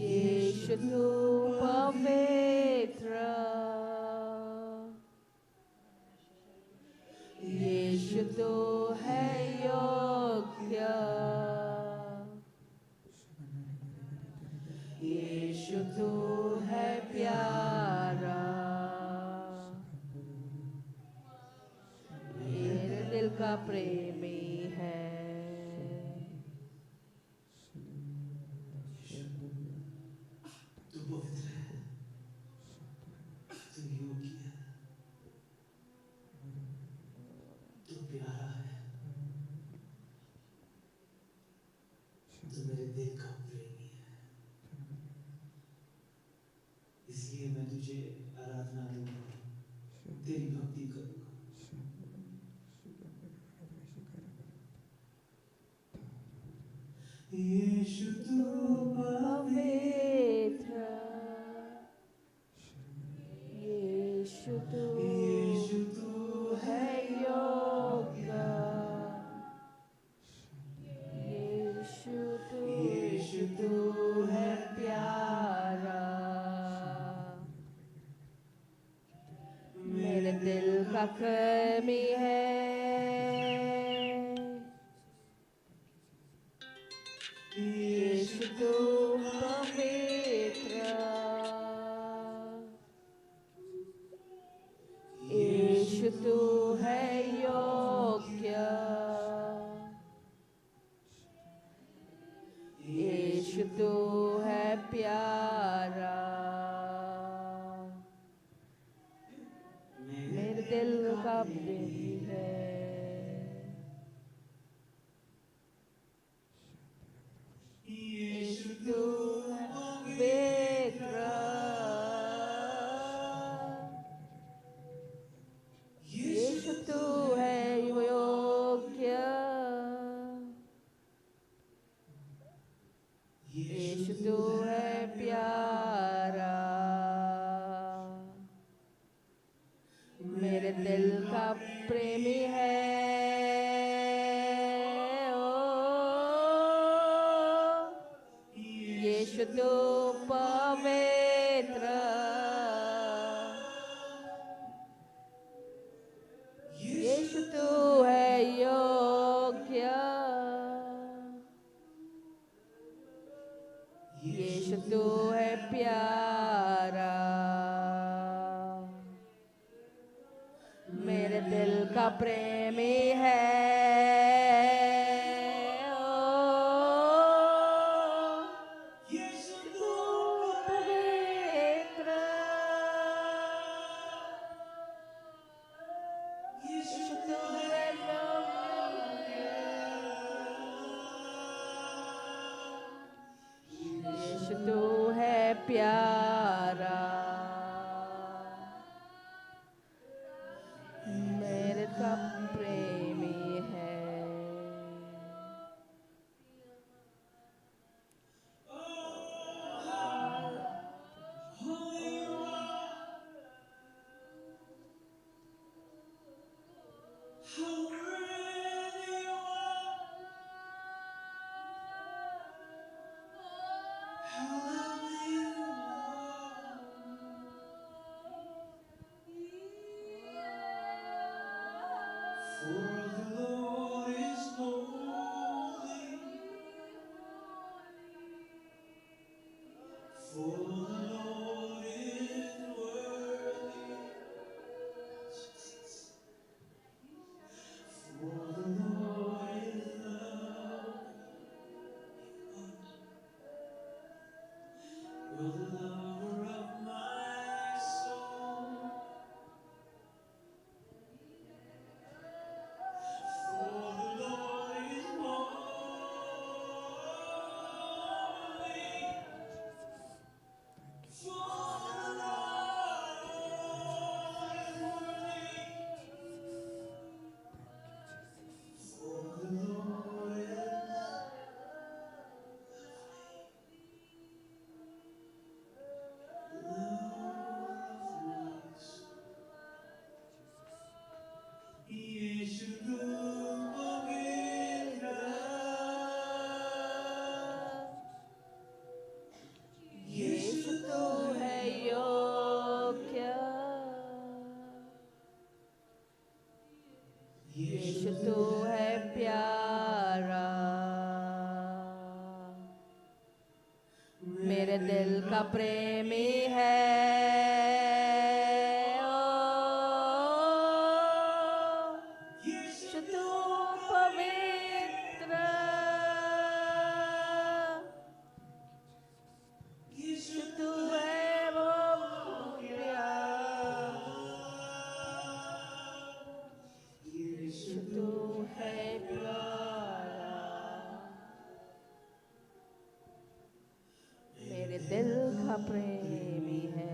यीशु तू पवित्र, यीशु तू है योग्य, यीशु तू है प्यारा, मेरे दिल का प्रेमी है। इसलिए मैं तुझे आराधना दूंगा, तेरी भक्ति करूंगा। यीशु तू पवित्र, यीशु तू है योग्य, यीशु तू है प्यारा, मेरे दिल का कर्मी है। यीशु तू पवित्र, यीशु तू है योग्य, यीशु तू है प्यारा, मेरे दिल का प्रेमी है। यीशु तू है पवित्र, यीशु तू है योग्य, यीशु तू है प्यारा, मेरे दिल का प्रेमी है। ओ यीशु तू पवित्र, यीशु तू है योग्य, यीशु तू है प्यारा, मेरे दिल का प्रेमी है। ओ यीशु तू पवित्र, यीशु तू है योग्य, यीशु तू है प्यारा, मेरे का प्रेमी है। यीशु तू है योग्य, यीशु तू है प्यारा, मेरे दिल का प्रेमी है। ओ यीशु तू पवित्र, यीशु तू है वो प्यारा, यीशु तू है प्यारा, मेरे दिल का प्रेमी है।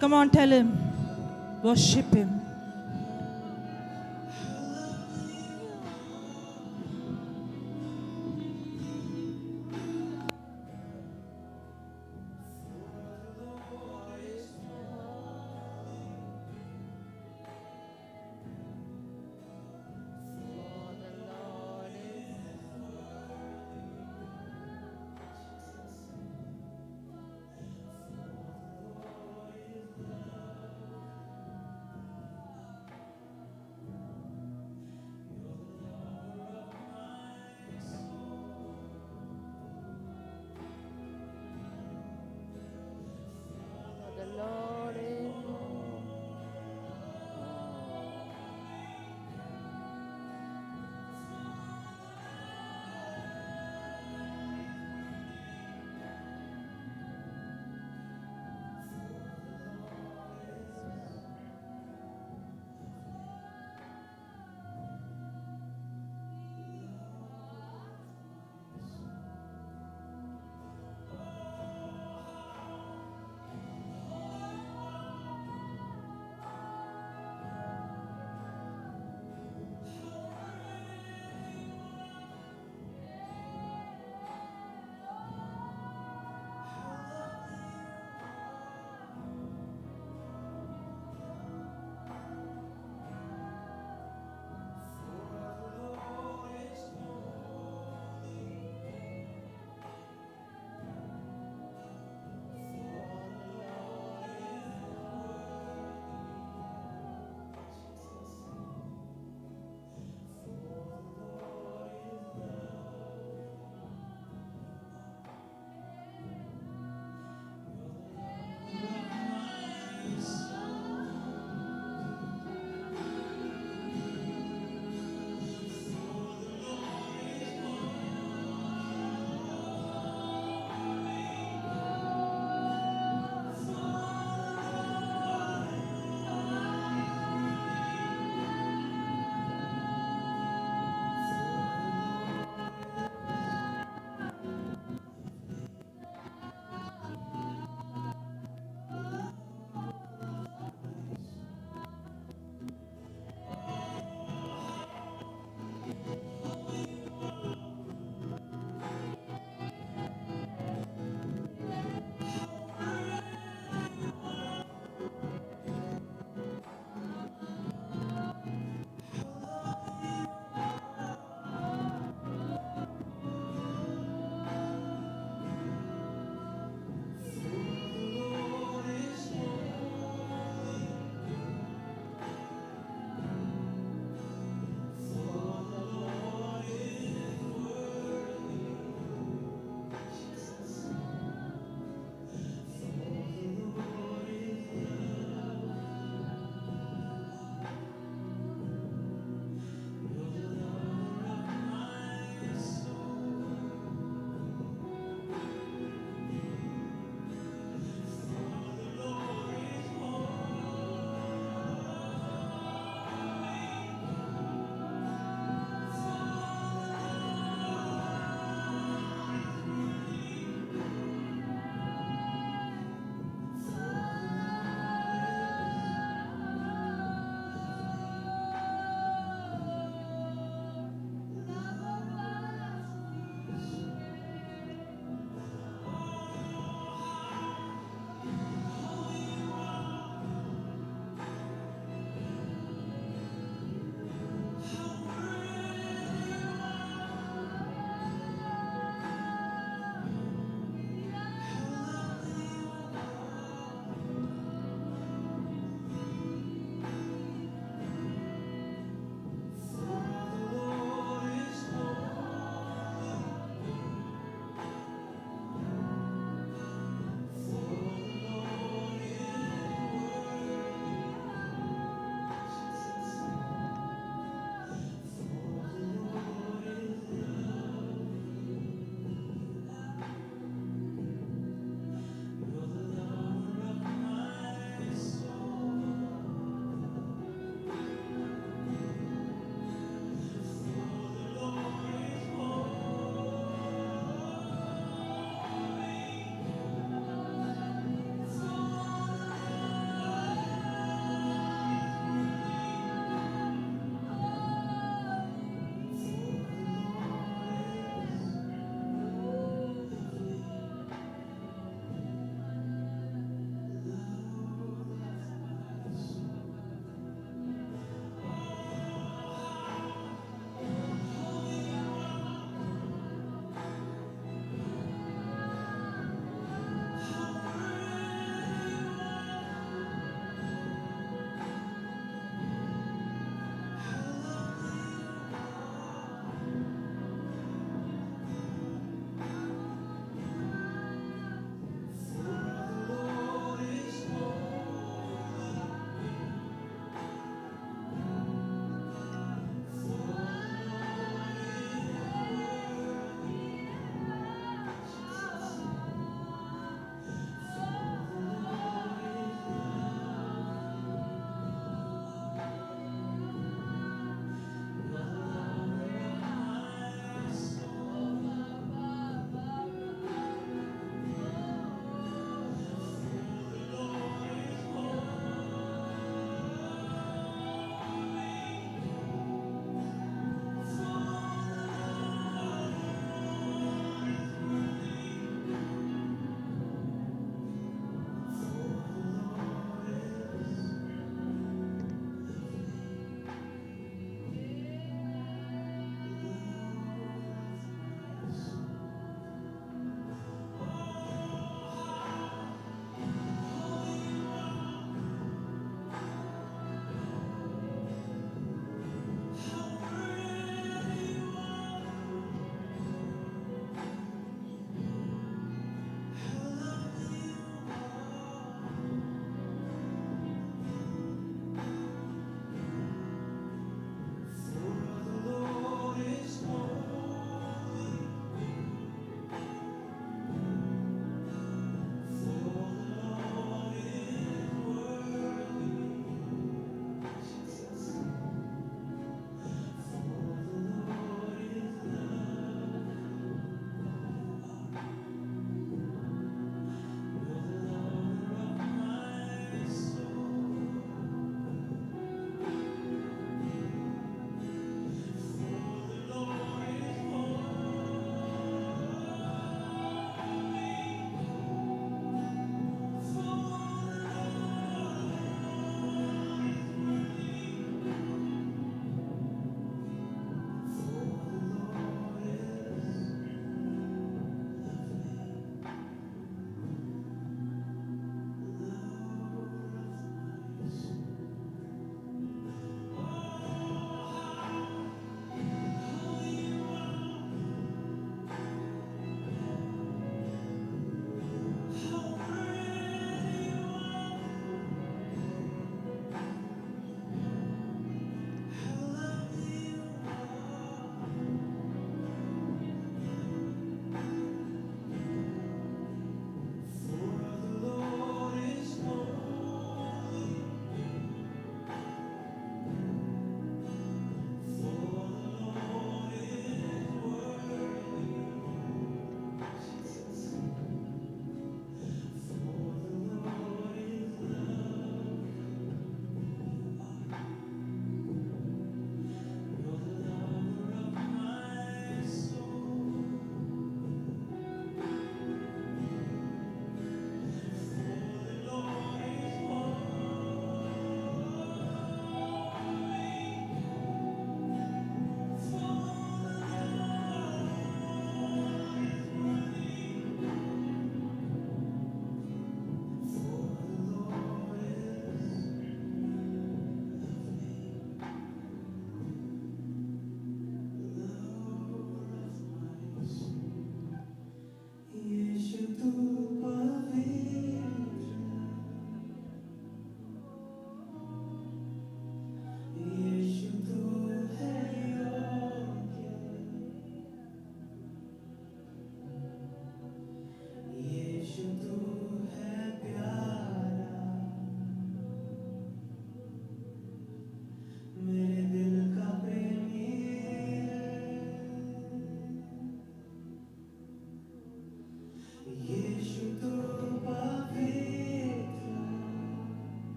Come on, tell him. Worship him.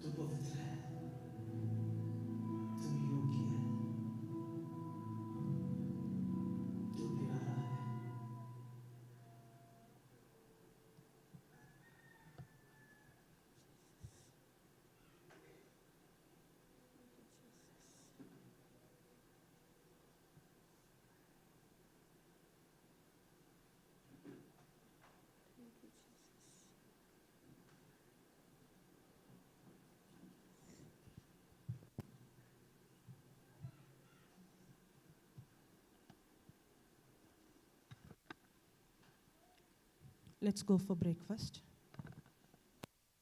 तू पवित्र है, तू योग्य है, तू प्यारा है। Let's go for breakfast.